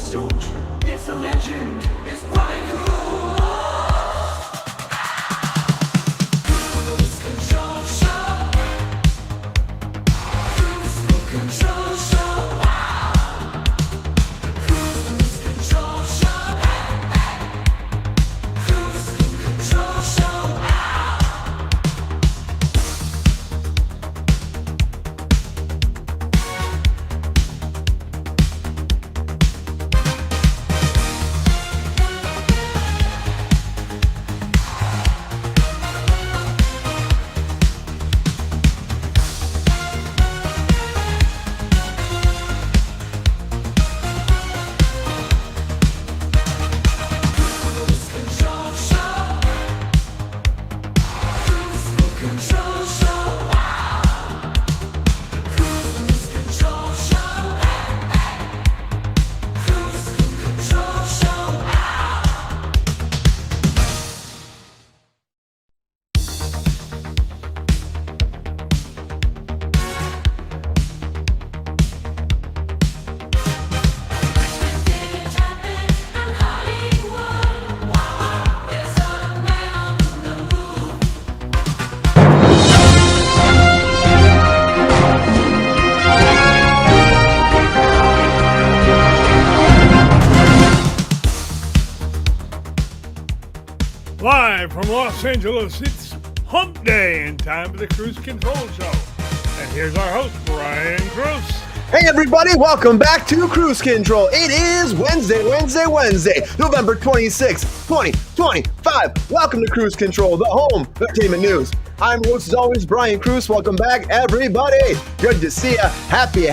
It's a legend. It's Brian Kruse Control Show. Kruse Control Show. Kruse Control Show. Kruse Control Show. Live from Los Angeles, it's Hump Day in time for the Kruse Control Show. And here's our host, Brian Kruse. Hey everybody, welcome back to Kruse Control. It is Wednesday, November 26th, 2025. Welcome to Kruse Control, the home of entertainment news. I'm your host as always, Brian Kruse. Welcome back, everybody. Good to see ya. Happy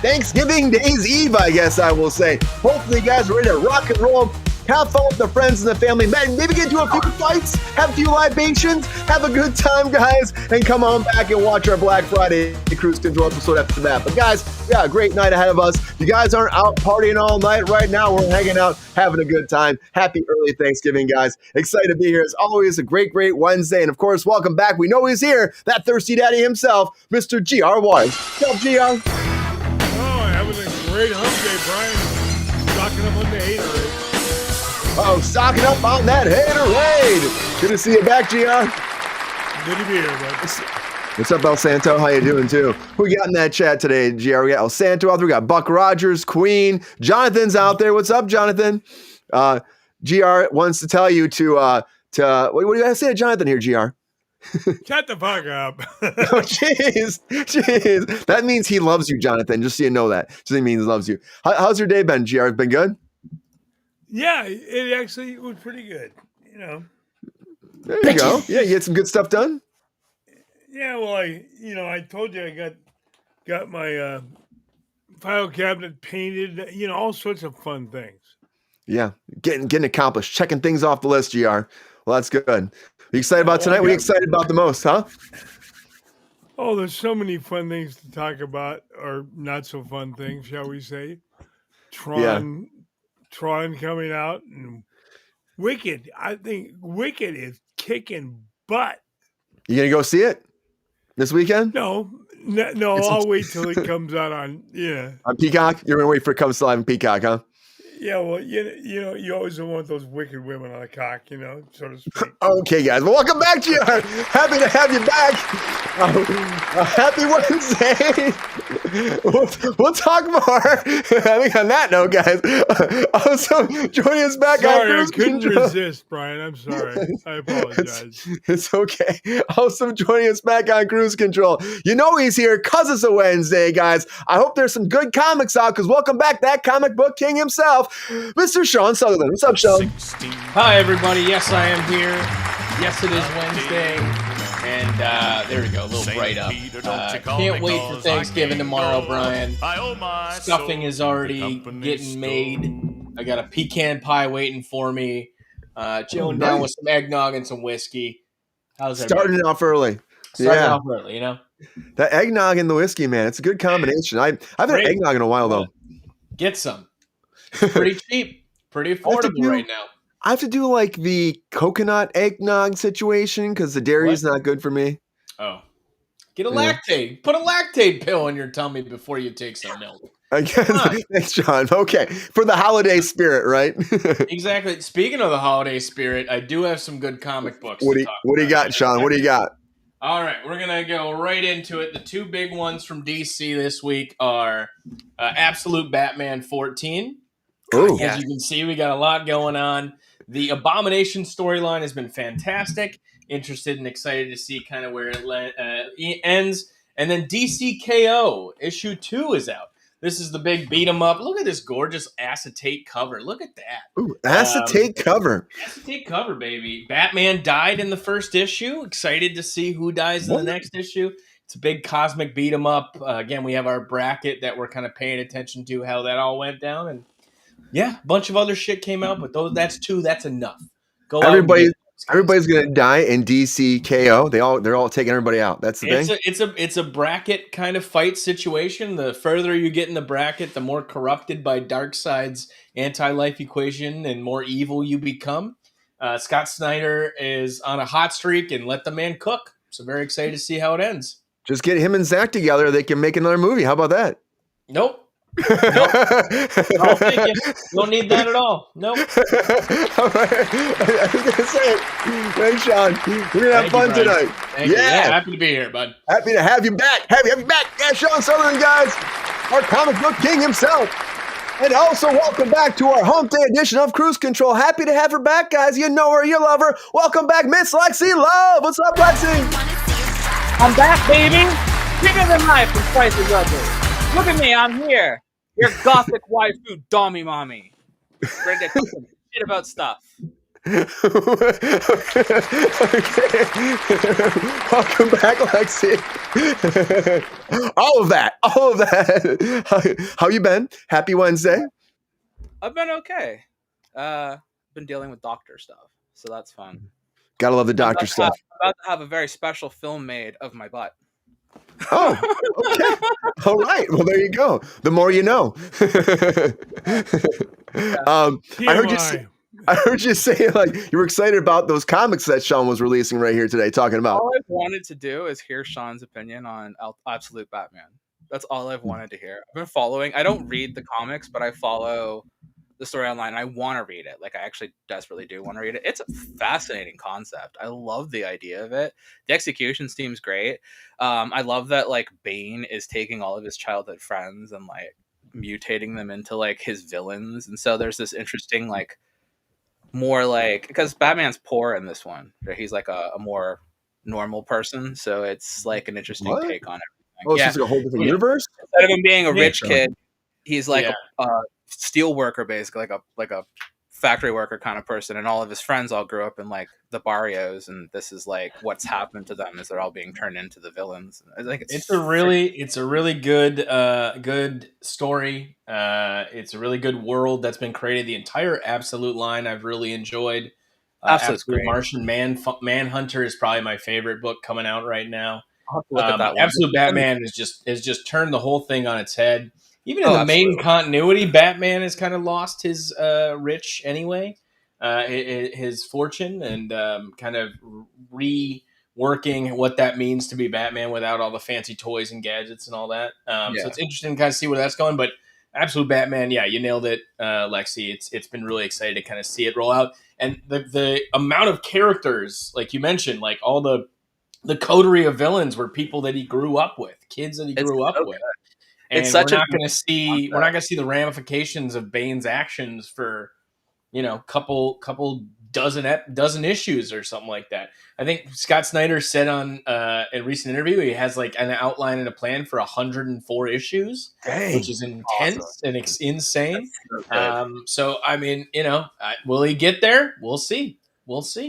Thanksgiving Day's Eve, I guess I will say. Hopefully you guys are ready to rock and roll. Have fun with the friends and the family. Maybe get into a few fights, have a few libations, have a good time, guys, and come on back and watch our Black Friday Kruse Control episode after that. But guys, we got a great night ahead of us. You guys aren't out partying all night right now. We're hanging out, having a good time. Happy early Thanksgiving, guys. Excited to be here. As always, a great Wednesday. And of course, welcome back. We know he's here, that thirsty daddy himself, Mr. G.R. Wise. What's up, G.R.? Oh, having a great Hump Day, Brian. Stocking up on the haterade. Oh, stocking up on that haterade. Good to see you back, GR. Good to be here, bud. What's up, El Santo? How you doing, too? Who we got in that chat today, GR? We got El Santo out there. We got Buck Rogers, Queen. Jonathan's out there. What's up, Jonathan? GR wants to tell you to what do you got to say to Jonathan here, GR? Shut the fuck up. Oh, jeez. That means he loves you, Jonathan. Just so you know that. Just means he loves you. How's your day been, GR? Been good? Yeah, it actually was pretty good, you know. There you go. Yeah, you get some good stuff done? Yeah, well, I told you I got my file cabinet painted, all sorts of fun things. Yeah, getting accomplished, checking things off the list, GR. Well, that's good. Are you excited about tonight? What are you excited about the most, huh? Oh, there's so many fun things to talk about, or not so fun things, shall we say. Tron coming out, and Wicked. I think Wicked is kicking butt. You gonna go see it this weekend? No. I'll wait till it comes out on Peacock. You're gonna wait for it comes live on Peacock, huh? Yeah, well, you always want those wicked women on a cock, so to speak. Okay, guys. Well, welcome back, GR. Happy to have you back. Happy Wednesday. We'll talk more. I think on that note, guys. Also, joining us back on Kruse Control. I couldn't Control. resist, Brian. I'm sorry. I apologize. It's okay. Also joining us back on Kruse Control. You know he's here because it's a Wednesday, guys. I hope there's some good comics out because welcome back, that comic book king himself, Mr. Sean Sutherland. What's up, Sean? Hi, everybody. Yes, I am here. Yes, it is Wednesday. And there we go, a little bright up. Can't wait for Thanksgiving tomorrow, Brian. Stuffing is already getting made. I got a pecan pie waiting for me. Chilling down with some eggnog and some whiskey. How's that? Starting off early. Starting off early, That eggnog and the whiskey, man, it's a good combination. I've had eggnog in a while, though. Get some. Pretty cheap. Pretty affordable right now. I have to do like the coconut eggnog situation because the dairy is not good for me. Oh. Get a lactate. Put a lactate pill in your tummy before you take some milk. I guess. Huh. Thanks, John. Okay, for the holiday spirit, right? Exactly. Speaking of the holiday spirit, I do have some good comic books What to do you, talk what do you about. got, Sean? What do you got? All right, we're going to go right into it. The two big ones from DC this week are Absolute Batman 14. Oh, As you can see, we got a lot going on. The Abomination storyline has been fantastic. Interested and excited to see kind of where it ends. And then DCKO issue 2 is out. This is the big beat 'em up. Look at this gorgeous acetate cover. Look at that. ooh, acetate cover. Acetate cover, baby. Batman died in the first issue. Excited to see who dies in the next issue. It's a big cosmic beat 'em up. Again, we have our bracket that we're kind of paying attention to how that all went down. And yeah, a bunch of other shit came out, but that's two. That's enough. Go out. Everybody's gonna die in DCKO. They're all taking everybody out. That's the thing. It's a bracket kind of fight situation. The further you get in the bracket, the more corrupted by Darkseid's anti-life equation and more evil you become. Scott Snyder is on a hot streak, and let the man cook. So very excited to see how it ends. Just get him and Zach together. They can make another movie. How about that? Nope. No, thank you. Don't need that at all. Nope. All right. I was gonna say, thanks, Sean. We're gonna have fun tonight. Thank you. Yeah, happy to be here, bud. Happy to have you back. Happy to have you back. Yeah, Sean Sutherland, guys, our comic book king himself. And also, welcome back to our hump day edition of Kruse Control. Happy to have her back, guys. You know her, you love her. Welcome back, Miss Lexi Love. What's up, Lexi? I'm back, baby. Bigger than life and twice as ugly. Look at me, I'm here. Your gothic waifu, Dommy Mommy. Ready to talk some shit about stuff. Okay. Welcome back, Lexi. All of that. How you been? Happy Wednesday. I've been okay. Been dealing with doctor stuff, so that's fun. Gotta love the doctor stuff. I'm about to have a very special film made of my butt. Oh, okay. All right. Well, there you go. The more you know. I heard you say like you were excited about those comics that Sean was releasing right here today, talking about. All I've wanted to do is hear Sean's opinion on Absolute Batman. That's all I've wanted to hear. I've been following. I don't read the comics, but I follow the story online. I want to read it. Like, I actually desperately do want to read it. It's a fascinating concept. I love the idea of it. The execution seems great. I love that, like, Bane is taking all of his childhood friends and, like, mutating them into, like, his villains. And so there's this interesting, like, more, like, because Batman's poor in this one. Right? He's, like, a more normal person. So it's, like, an interesting take on everything. Oh, it's just like a whole different universe? Instead of him being a rich kid, he's, like, a steel worker, basically, like a factory worker kind of person, and all of his friends all grew up in like the barrios, and this is like what's happened to them is they're all being turned into the villains. I think it's a really good story. It's a really good world that's been created. The entire Absolute line I've really enjoyed. Absolute Martian Manhunter is probably my favorite book coming out right now. Look at that one. Absolute Batman has just turned the whole thing on its head. Even in the main continuity, Batman has kind of lost his rich anyway, his fortune, and kind of reworking what that means to be Batman without all the fancy toys and gadgets and all that. So it's interesting to kind of see where that's going. But Absolute Batman, yeah, you nailed it, Lexi. It's been really exciting to kind of see it roll out. And the amount of characters, like you mentioned, like all the coterie of villains were people that he grew up with, kids that he grew up with. And we're not going to see the ramifications of Bane's actions for, couple dozen issues or something like that. I think Scott Snyder said on a recent interview he has like an outline and a plan for 104 issues, which is intense and insane. So I mean, will he get there? We'll see.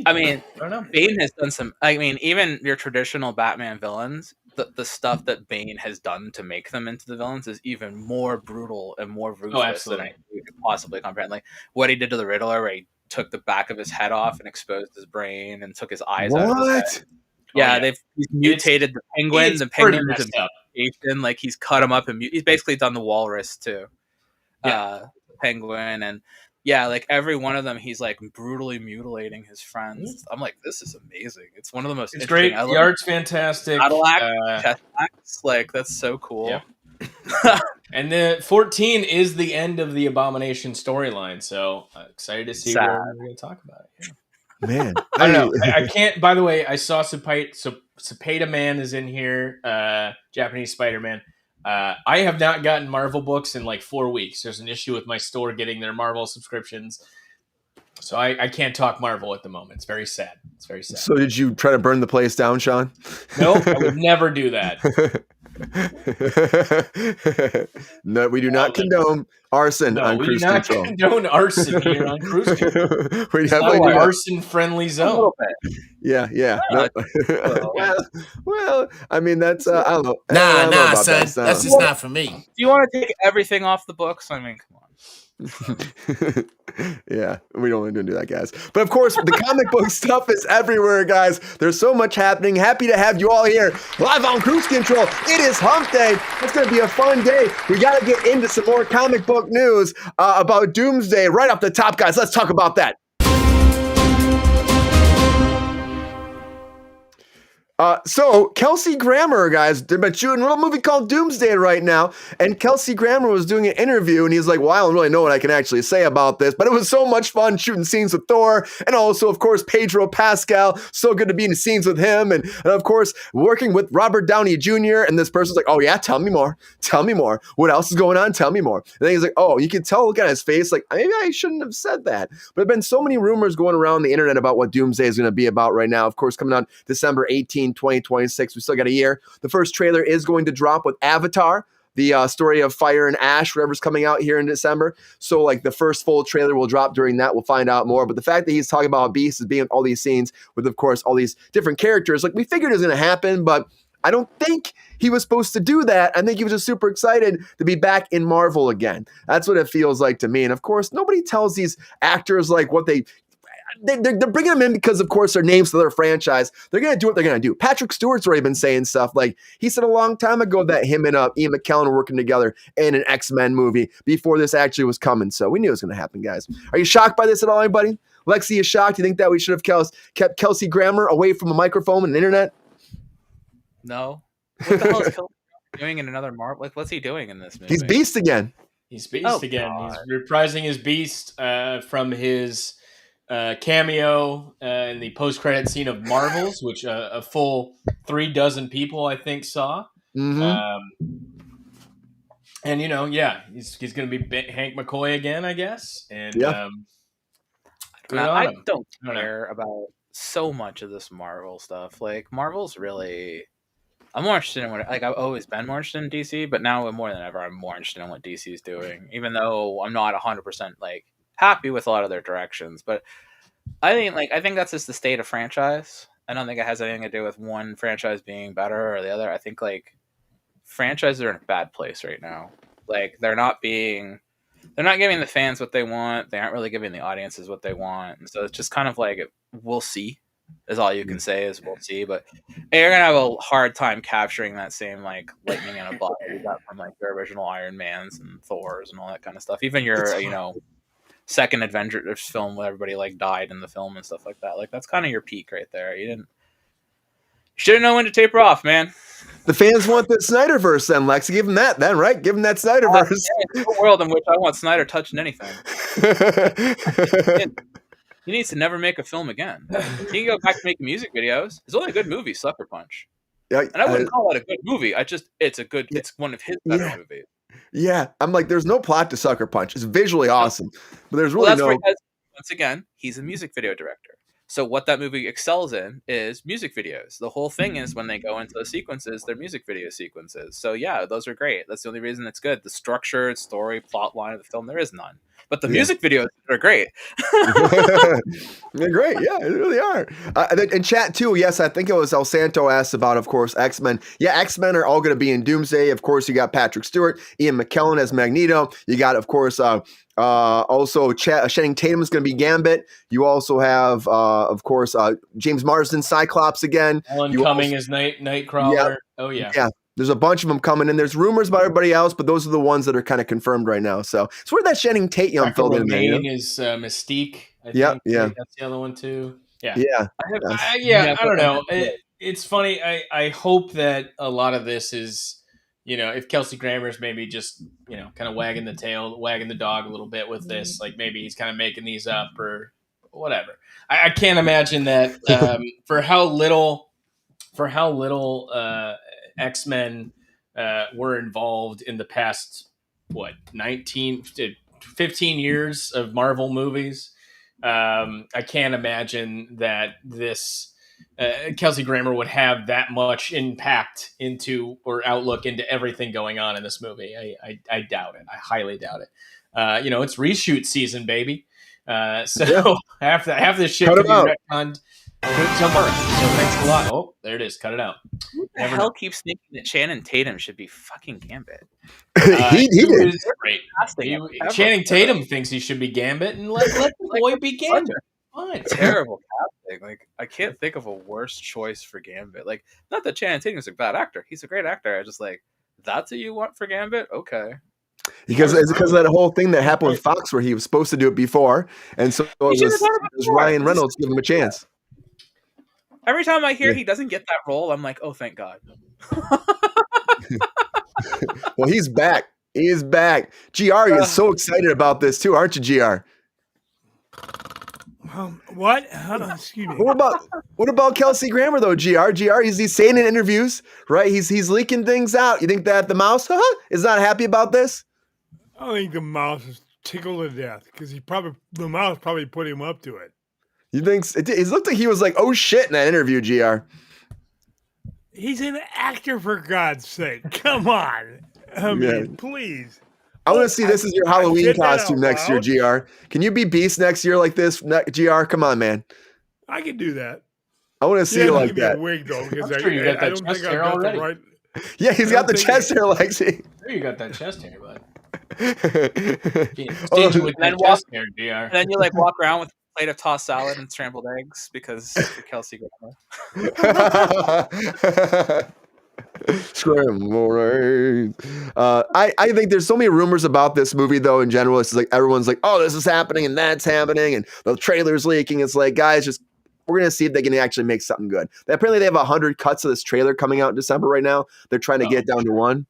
I mean, I don't know. Bane has done some. I mean, even your traditional Batman villains. The stuff that Bane has done to make them into the villains is even more brutal and more ruthless than I could possibly comprehend. Like what he did to the Riddler, where he took the back of his head off and exposed his brain and took his eyes out of his head. Yeah, he's mutated the Penguin. The Penguin is a mutation. Like he's cut him up and he's basically done the Walrus too. Penguin and. Yeah, like every one of them, he's like brutally mutilating his friends. I'm like, this is amazing. It's one of the most. It's great. The art's fantastic. Battle axe, chest axe, like that's so cool. Yeah. And the 14 is the end of the Abomination storyline, so excited to see where we're going to talk about it. Yeah. Man, I don't know. I can't. By the way, I saw Cepeda Man is in here. Japanese Spider-Man. I have not gotten Marvel books in like 4 weeks. There's an issue with my store getting their Marvel subscriptions, so I can't talk Marvel at the moment. It's very sad. It's very sad. So did you try to burn the place down, Sean? No, I would never do that. No, we do not condone arson on Kruse Control. We do not condone arson here on Kruse Control. We It's definitely not do an not. arson-friendly A zone. little bit. Yeah. No. Well, I mean, that's I don't know. I don't know Nah, about son. that, so. That's just not for me. Do you want to take everything off the books? I mean, come on. Yeah, we don't want to do that, guys. But of course, the comic book stuff is everywhere, guys. There's so much happening. Happy to have you all here live on Kruse Control. It is Hump Day. It's going to be a fun day. We got to get into some more comic book news about Doomsday right off the top, guys. Let's talk about that. So Kelsey Grammer, guys, they've been shooting a little movie called Doomsday right now, and Kelsey Grammer was doing an interview, and he's like, well, I don't really know what I can actually say about this, but it was so much fun shooting scenes with Thor, and also, of course, Pedro Pascal. So good to be in scenes with him, and of course, working with Robert Downey Jr., and this person's like, oh yeah, tell me more. What else is going on? Tell me more. And then he's like, oh, you can tell, look at his face, like, maybe I shouldn't have said that. But there have been so many rumors going around the internet about what Doomsday is going to be about right now. Of course, coming out December 18, 2026. We still got a year. The first trailer is going to drop with Avatar, the story of fire and ash, whatever's coming out here in December. So like the first full trailer will drop during that. We'll find out more. But the fact that he's talking about Beast is being in all these scenes with, of course, all these different characters, like we figured it was going to happen, but I don't think he was supposed to do that. I think he was just super excited to be back in Marvel again. That's what it feels like to me. And of course, nobody tells these actors like what they're bringing them in because, of course, they're names to their franchise. They're going to do what they're going to do. Patrick Stewart's already been saying stuff like he said a long time ago that him and Ian McKellen were working together in an X-Men movie before this actually was coming. So we knew it was going to happen, guys. Are you shocked by this at all, anybody? Lexi is shocked. You think that we should have kept Kelsey Grammer away from a microphone and the internet? No. What the hell is Kelsey doing in another Marvel? Like, what's he doing in this movie? He's Beast again. He's Beast again. God. He's reprising his Beast from his cameo in the post-credit scene of Marvels, which a full 36 people, I think, saw. Mm-hmm. And, you know, yeah, he's going to be Hank McCoy again, I guess. And yeah. I don't care about so much of this Marvel stuff. Like, Marvel's really... I'm more interested in what, like, I've always been more interested in DC, but now more than ever, I'm more interested in what DC is doing, even though I'm not 100% like happy with a lot of their directions. But I think that's just the state of franchise. I don't think it has anything to do with one franchise being better or the other. I think like franchises are in a bad place right now. Like they're not giving the fans what they want. They aren't really giving the audiences what they want. And so it's just kind of like, we'll see. Is all you can say is we'll see, but you're gonna have a hard time capturing that same like lightning in a bottle you got from like your original Iron Mans and Thors and all that kind of stuff. Even your second Avengers film where everybody like died in the film and stuff like that. Like that's kind of your peak right there. You should have known when to taper off, man. The fans want the Snyderverse then, Lex. Give them that then, right? Give them that Snyderverse. It's a world in which I want Snyder touching anything. He needs to never make a film again. He can go back to making music videos. His only good movie, Sucker Punch. Yeah, and I wouldn't call it a good movie. It's one of his better movies. Yeah, I'm like, there's no plot to Sucker Punch. It's visually awesome, but there's really no. Once again, he's a music video director. So what that movie excels in is music videos. The whole thing is when they go into the sequences, they're music video sequences. So yeah, those are great. That's the only reason it's good. The structure, story, plot line of the film, there is none. But the music videos are great. They're great. Yeah, they really are. In chat too, yes, I think it was El Santo asked about, of course, X-Men. Yeah, X-Men are all going to be in Doomsday. Of course, you got Patrick Stewart, Ian McKellen as Magneto. You got, of course, also Channing Tatum is going to be Gambit. You also have, of course, James Marsden, Cyclops again. Alan Cumming as Nightcrawler. Yeah. Oh, yeah. Yeah. There's a bunch of them coming in. There's rumors about everybody else, but those are the ones that are kind of confirmed right now. So it's where that Channing Tatum filled in. Is Mystique. I think. Yeah. That's the other one too. Yeah. Yeah. I don't know. It's funny. I hope that a lot of this is if Kelsey Grammer's maybe just, kind of wagging the dog a little bit with this, like maybe he's kind of making these up or whatever. I can't imagine that for how little X-Men were involved in the past, 15 years of Marvel movies. I can't imagine that this Kelsey Grammer would have that much impact into or outlook into everything going on in this movie. I doubt it. I highly doubt it. It's reshoot season, baby. So half this shit Cut could it be out. retconned tomorrow. So thanks a lot. Oh, there it is. Cut it out. Who the hell keeps thinking that Channing Tatum should be fucking Gambit? he did. Was great. Channing Tatum thinks he should be Gambit, and let the boy be Gambit. Fine. Terrible casting. Like, I can't think of a worse choice for Gambit. Like, not that Channing Tatum's a bad actor. He's a great actor. I just that's what you want for Gambit? Okay. Because it's because of that whole thing that happened with Fox where he was supposed to do it before, and so it was Ryan Reynolds giving him a chance. Every time I hear he doesn't get that role, I'm like, oh, thank God. Well, he's back. He is back. GR is so excited about this too, aren't you, GR? What? Excuse me. What about Kelsey Grammer though, GR? He's saying in interviews, right? He's leaking things out. You think that the mouse is not happy about this? I think the mouse is tickled to death because the mouse probably put him up to it. You think it looked like he was like, oh shit, in that interview, GR. He's an actor, for God's sake. Come on. I mean, please. I want to see this as your Halloween costume next year, GR. Can you be Beast next year like this, GR? Come on, man. I can do that. I want to see you like give me that. a wig, though, because I'm sure you got that I don't chest think hair I've got already. the right. Yeah, he's got the chest hair, Lexi. Sure you got that chest hair, bud. Oh, Stingy with that chest hair, GR. And then you walk around with a plate of tossed salad and scrambled eggs because you're Kelsey Grammer. Scrambled eggs. I think there's so many rumors about this movie though. In general, it's like everyone's like, "Oh, this is happening and that's happening," and the trailer's leaking. It's like, guys, we're gonna see if they can actually make something good. Apparently, they have 100 cuts of this trailer coming out in December right now. They're trying to get it down to one.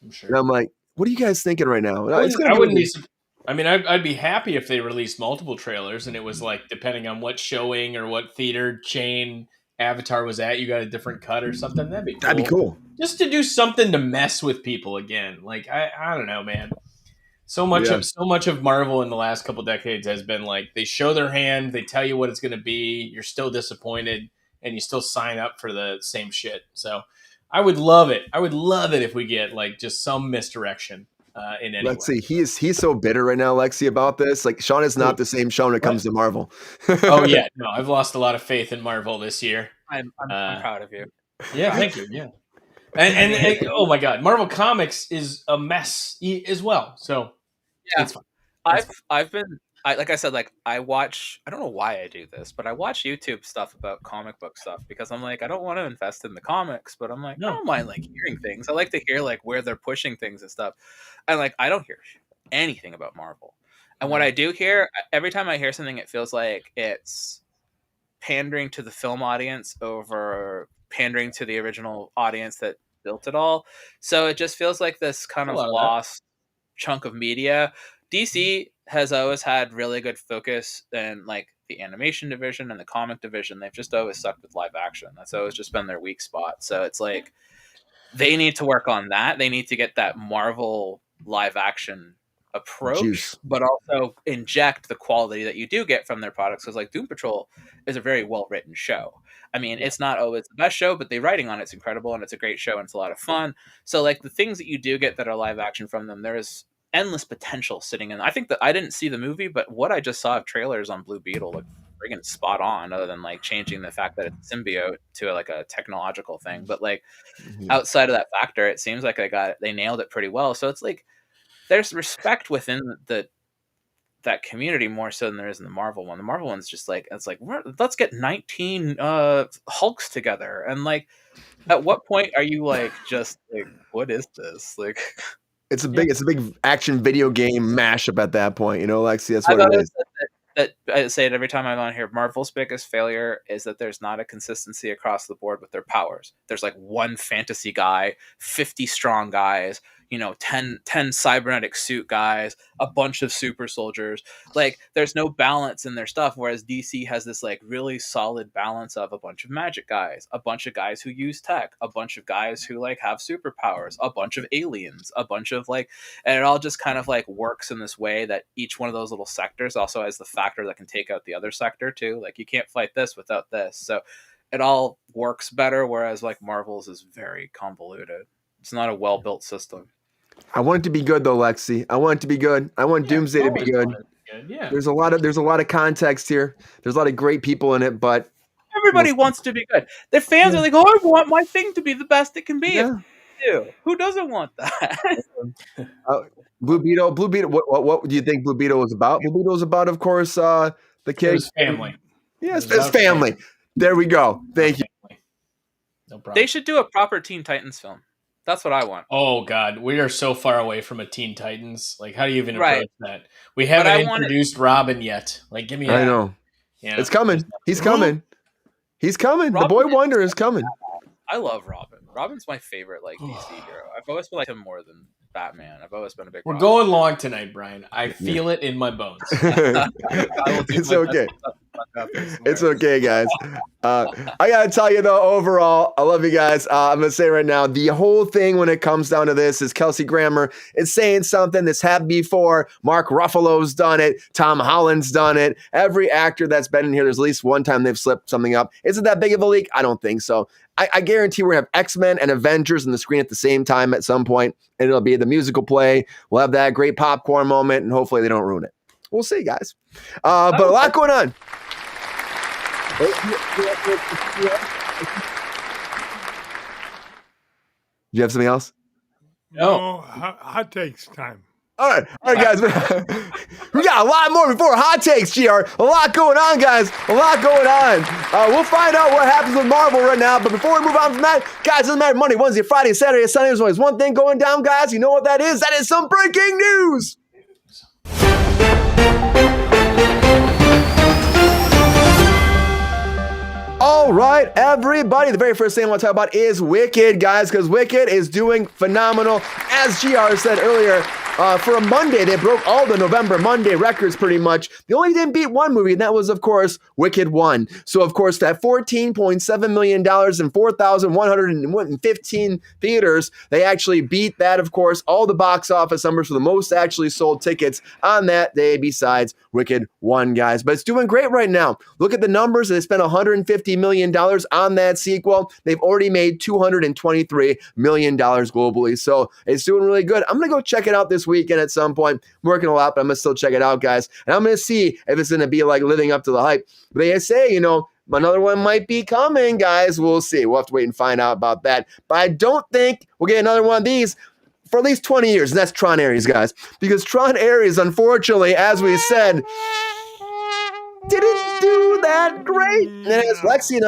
I'm sure. And I'm like, what are you guys thinking right now? I'd be happy if they released multiple trailers and it was like depending on what showing or what theater chain Avatar was at, you got a different cut or something. That'd be cool. That'd be cool. Just to do something to mess with people again. Like I don't know, man. So much of Marvel in the last couple decades has been like they show their hand, they tell you what it's going to be, you're still disappointed, and you still sign up for the same shit. So I would love it. I would love it if we get like just some misdirection in any way. Lexi, he's so bitter right now, Lexi, about this. Like Sean is not the same Sean when it comes to Marvel. Oh yeah, no, I've lost a lot of faith in Marvel this year. I'm proud of you. Yeah, thank you. Yeah, and oh my God, Marvel Comics is a mess as well. So yeah, it's fine. Like I said, I watch. I don't know why I do this, but I watch YouTube stuff about comic book stuff because I'm like, I don't want to invest in the comics, but I'm like, I don't mind hearing things. I like to hear where they're pushing things and stuff, and I don't hear anything about Marvel. And what I do hear, every time I hear something, it feels like it's pandering to the film audience over pandering to the original audience that built it all. So it just feels like this kind of lost chunk of media. DC has always had really good focus in the animation division and the comic division. They've just always sucked with live action. That's always just been their weak spot. So it's they need to work on that. They need to get that Marvel live action approach, but also inject the quality that you do get from their products. Because Doom Patrol is a very well written show. I mean, it's not always the best show, but the writing on it's incredible and it's a great show and it's a lot of fun. So the things that you do get that are live action from them, there is endless potential sitting in. I think that I didn't see the movie, but what I just saw of trailers on Blue Beetle look friggin' spot on, other than changing the fact that it's symbiote to a technological thing. But outside of that factor, it seems like they nailed it pretty well. So it's there's respect within that community more so than there is in the Marvel one. The Marvel one's just let's get 19 Hulks together, and at what point are you what is this It's a big action video game mashup at that point, Lexi. That's what it is. that I say it every time I'm on here. Marvel's biggest failure is that there's not a consistency across the board with their powers. There's like one fantasy guy, 50 strong guys, 10 cybernetic suit guys, a bunch of super soldiers. Like there's no balance in their stuff, whereas DC has this like really solid balance of a bunch of magic guys, a bunch of guys who use tech, a bunch of guys who like have superpowers, a bunch of aliens, a bunch of like, and it all just kind of like works in this way that each one of those little sectors also has the factor that can take out the other sector too. Like you can't fight this without this. So it all works better, whereas like Marvel's is very convoluted. It's not a well-built system. I want it to be good though, Lexi. I want it to be good. I want Doomsday to be good. Yeah. There's a lot of context here. There's a lot of great people in it, but everybody wants to be good. Their fans are like, "Oh, I want my thing to be the best it can be." Yeah. Who doesn't want that? Blue Beetle. What do you think Blue Beetle was about? Blue Beetle was about, of course, the kid. His family. Yes, it's family. There we go. Thank you. No problem. They should do a proper Teen Titans film. That's what I want. Oh God, we are so far away from a Teen Titans. Like, how do you even approach that? We haven't introduced Robin yet. Like, give me. I know. It's coming. He's coming. He's coming. The Boy Wonder is coming. I love Robin. Robin's my favorite like DC hero. I've always liked him more than Batman. I've always been a big. We're going long tonight, Brian. I feel it in my bones. It's okay. It's okay, guys. I gotta tell you though, overall, I love you guys. I'm gonna say right now, the whole thing when it comes down to this is Kelsey Grammer is saying something that's happened before. Mark Ruffalo's done it. Tom Holland's done it. Every actor that's been in here, there's at least one time they've slipped something up. Is it that big of a leak? I don't think so. I guarantee we're gonna have X-Men and Avengers on the screen at the same time at some point, and it'll be the musical play. We'll have that great popcorn moment, and hopefully they don't ruin it. We'll see, guys. But a lot going on. Do you have something else? No, hot takes time. All right, guys. We got a lot more before hot takes, GR. A lot going on, guys. A lot going on. We'll find out what happens with Marvel right now. But before we move on from that, guys, it doesn't matter Monday, Wednesday, Friday, Saturday, Sunday. There's always one thing going down, guys. You know what that is? That is some breaking news. All right, everybody. The very first thing I want to talk about is Wicked, guys, because Wicked is doing phenomenal. As GR said earlier, for a Monday, they broke all the November Monday records pretty much. They only didn't beat one movie, and that was, of course, Wicked 1. So, of course, that $14.7 million in 4,115 theaters, they actually beat that, of course, all the box office numbers for the most actually sold tickets on that day besides Wicked 1, guys. But it's doing great right now. Look at the numbers. They spent $150 million on that sequel. They've already made $223 million globally. So it's doing really good. I'm going to go check it out this weekend at some point. I'm working a lot, but I'm going to still check it out, guys. And I'm going to see if it's going to be like living up to the hype. But they say, another one might be coming, guys. We'll see. We'll have to wait and find out about that. But I don't think we'll get another one of these for at least 20 years. And that's Tron Ares, guys. Because Tron Ares, unfortunately, as we said, didn't do that great. And as Lexi and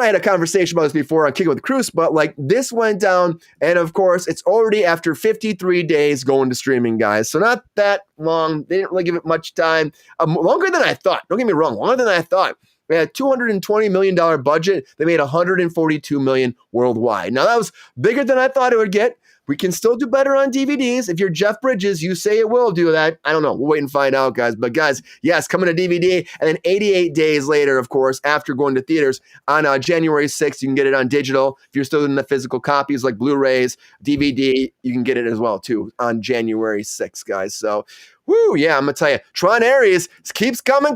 I had a conversation about this before on Kick It with Kruse, but this went down, and of course, it's already after 53 days going to streaming, guys. So not that long. They didn't really give it much time. Longer than I thought. Don't get me wrong, longer than I thought. They had a $220 million budget. They made $142 million worldwide. Now, that was bigger than I thought it would get. We can still do better on DVDs. If you're Jeff Bridges, you say it will do that. I don't know. We'll wait and find out, guys. But guys, yes, coming to DVD. And then 88 days later, of course, after going to theaters on January 6th, you can get it on digital. If you're still in the physical copies like Blu-rays, DVD, you can get it as well, too, on January 6th, guys. So, woo, yeah, I'm going to tell you, Tron Ares keeps coming.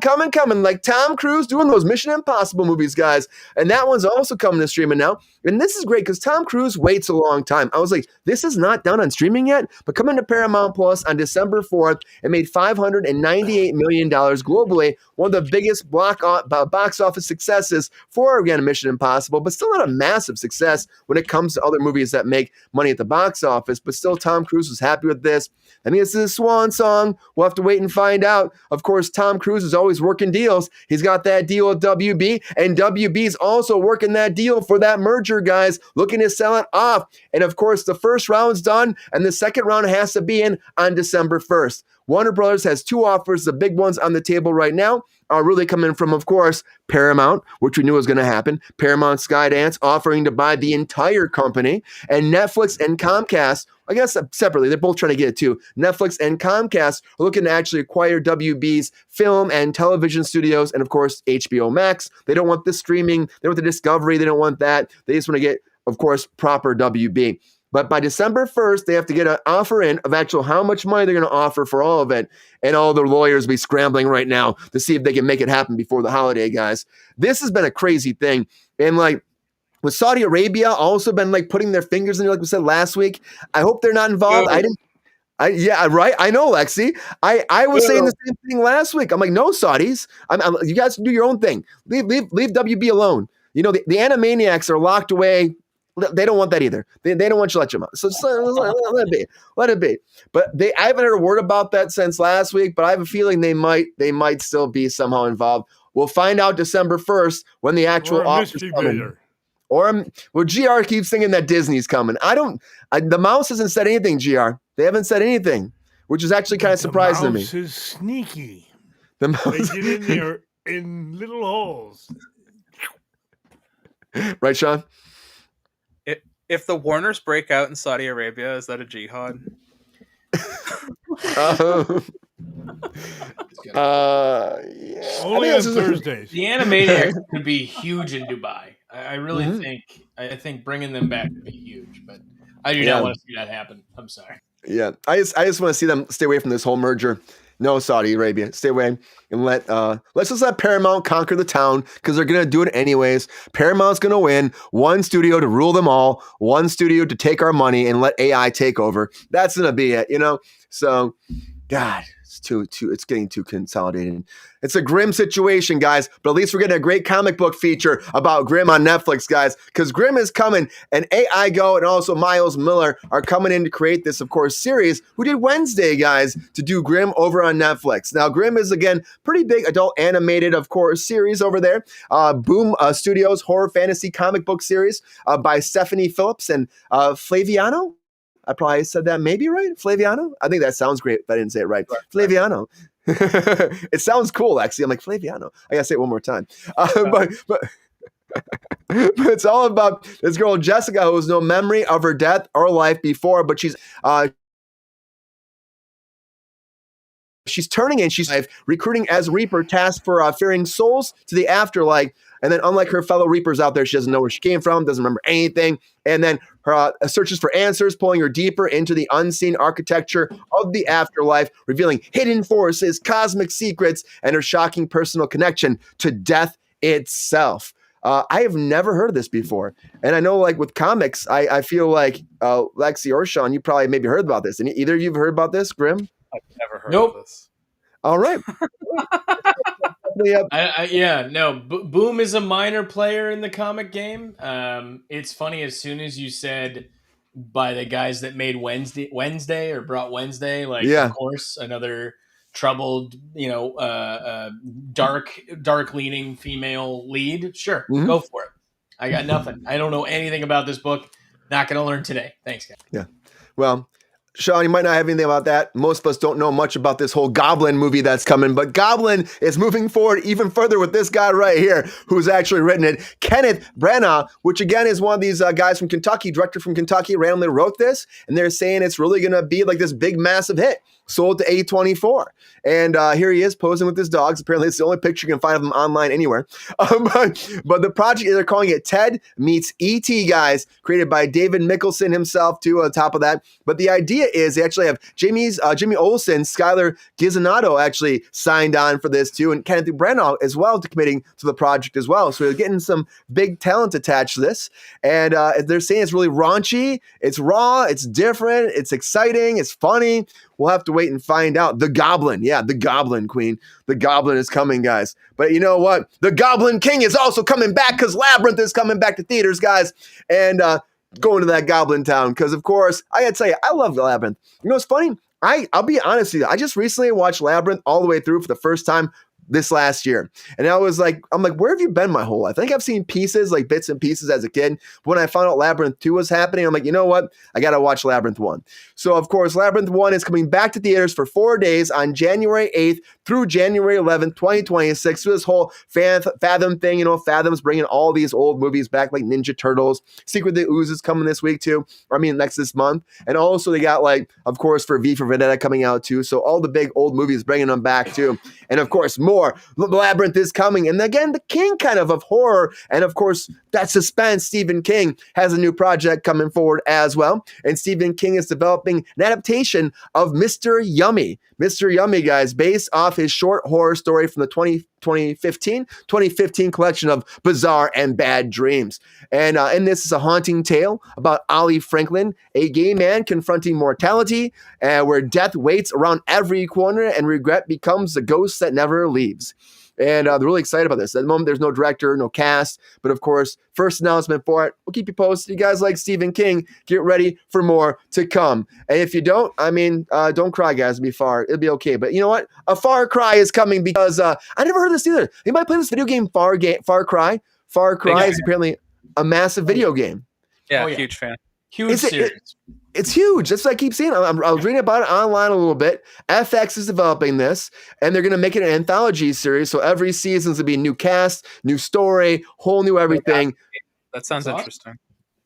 Like Tom Cruise doing those Mission Impossible movies, guys. And that one's also coming to streaming now. And this is great because Tom Cruise waits a long time. I was like, this is not done on streaming yet, but coming to Paramount Plus on December 4th, it made $598 million globally. One of the biggest box office successes for, again, Mission Impossible, but still not a massive success when it comes to other movies that make money at the box office. But still, Tom Cruise was happy with this. I mean, this is a swan song We'll have to wait and find out. Of course, Tom Cruise is always working deals. He's got that deal with WB, and WB's also working that deal for that merger, guys, looking to sell it off. And of course, the first round's done, and the second round has to be in on December 1st. Warner Brothers has 2 offers. The big ones on the table right now are really coming from, of course, Paramount, which we knew was going to happen. Paramount Skydance offering to buy the entire company, and Netflix and Comcast, I guess separately, they're both trying to get it too. Netflix and Comcast are looking to actually acquire WB's film and television studios, and of course, HBO Max. They don't want the streaming, they don't want the Discovery, they don't want that. They just want to get, of course, proper WB. But by December 1st, they have to get an offer in of actual how much money they're going to offer for all of it. And all the lawyers be scrambling right now to see if they can make it happen before the holiday, guys. This has been a crazy thing. And like with Saudi Arabia also been like putting their fingers in there, like we said last week. I hope they're not involved. Yeah, right. I know, Lexi. I was saying the same thing last week. I'm like, no, Saudis. You guys do your own thing. Leave WB alone. You know, the Animaniacs are locked away. They don't want that either. They don't want you to let them out. So let it be. Let it be. But I haven't heard a word about that since last week, but I have a feeling they might still be somehow involved. We'll find out December 1st when the actual offer is coming. GR keeps thinking that Disney's coming. The mouse hasn't said anything, GR. They haven't said anything, which is actually kind of surprising to me. The mouse is sneaky. The mouse. They get in there in little holes. Right, Sean? If the Warners break out in Saudi Arabia, is that a jihad? Yeah. Only on Thursdays. The Animaniacs could be huge in Dubai. I really think bringing them back would be huge, but I do not want to see that happen. I'm sorry. Yeah, I just want to see them stay away from this whole merger. No, Saudi Arabia, stay away and let's just let Paramount conquer the town because they're gonna do it anyways. Paramount's gonna win. One studio to rule them all. One studio to take our money and let AI take over. That's gonna be it, you know. So, God, it's getting too consolidated. It's a grim situation, guys, but at least we're getting a great comic book feature about Grimm on Netflix, guys, because Grimm is coming, and AI Go and also Miles Miller are coming in to create this, of course, series. Who did Wednesday, guys, to do Grimm over on Netflix. Now, Grimm is, again, pretty big adult animated, of course, series over there. Boom Studios horror fantasy comic book series by Stephanie Phillips and Flaviano. I probably said that maybe right, Flaviano. I think that sounds great, but I didn't say it right. Flaviano. It sounds cool, actually. I'm like, Flaviano. I gotta say it one more time. But it's all about this girl Jessica, who has no memory of her death or life before, but she's turning in. She's recruiting as Reaper, tasked for ferrying souls to the afterlife. And then, unlike her fellow Reapers out there, she doesn't know where she came from, doesn't remember anything. And then her searches for answers, pulling her deeper into the unseen architecture of the afterlife, revealing hidden forces, cosmic secrets, and her shocking personal connection to death itself. I have never heard of this before. And I know, like, with comics, I feel like Lexi or Sean, you probably maybe heard about this. And either of you have heard about this, Grimm? I've never heard of this. All right. Boom is a minor player in the comic game. It's funny, as soon as you said by the guys that made Wednesday or brought Wednesday, like, of course, another troubled, dark leaning female lead. Sure, go for it. I got nothing. I don't know anything about this book. Not going to learn today. Thanks, guys. Yeah. Well, Sean, you might not have anything about that. Most of us don't know much about this whole Goblin movie that's coming, but Goblin is moving forward even further with this guy right here, who's actually written it. Kenneth Branagh, which again is one of these guys from Kentucky, director from Kentucky, randomly wrote this, and they're saying it's really going to be like this big, massive hit. Sold to A24. And here he is posing with his dogs. Apparently, it's the only picture you can find of him online anywhere. But the project, they're calling it Ted Meets E.T., guys, created by David Mickelson himself, too, on top of that. But the idea is they actually have Jimmy Olsen, Skylar Gizzanato actually signed on for this, too, and Kenneth Branagh as well, committing to the project as well. So they're getting some big talent attached to this. And they're saying it's really raunchy, it's raw, it's different, it's exciting, it's funny. We'll have to wait and find out. The Goblin. Yeah, the Goblin Queen. The Goblin is coming, guys. But you know what? The Goblin King is also coming back because Labyrinth is coming back to theaters, guys. And going to that Goblin Town because, of course, I got to tell you, I love Labyrinth. You know what's funny? I'll be honest with you. I just recently watched Labyrinth all the way through for the first time this last year. And I'm like, where have you been my whole life? I think I've seen pieces, like bits and pieces as a kid. But when I found out Labyrinth 2 was happening, I'm like, you know what? I got to watch Labyrinth 1. So, of course, Labyrinth 1 is coming back to theaters for 4 days on January 8th through January 11th, 2026. So this whole Fathom thing, you know, Fathom's bringing all these old movies back like Ninja Turtles. Secret of the Ooze is coming this week too. This month. And also they got like, of course, for V for Vendetta coming out too. So all the big old movies bringing them back too. And of course, more. Labyrinth is coming. And again, the king kind of horror. And of course, that suspense, Stephen King has a new project coming forward as well. And Stephen King is developing an adaptation of Mr. Yummy. Mr. Yummy, guys, based off his short horror story from the 2015 collection of Bizarre and Bad Dreams. And this is a haunting tale about Ollie Franklin, a gay man confronting mortality, where death waits around every corner and regret becomes the ghost that never leaves. And they're really excited about this. At the moment, there's no director, no cast, but of course, first announcement for it. We'll keep you posted. You guys like Stephen King, get ready for more to come. And if you don't, don't cry, guys. It'll be okay. But you know what? A Far Cry is coming because I never heard of this either. Anybody play this video game, Far Cry? Far Cry is apparently a massive video game. Yeah, huge fan. Huge series. It's huge. That's what I keep seeing. I was reading about it online a little bit. FX is developing this, and they're going to make it an anthology series. So every season's going to be a new cast, new story, whole new everything. That sounds interesting.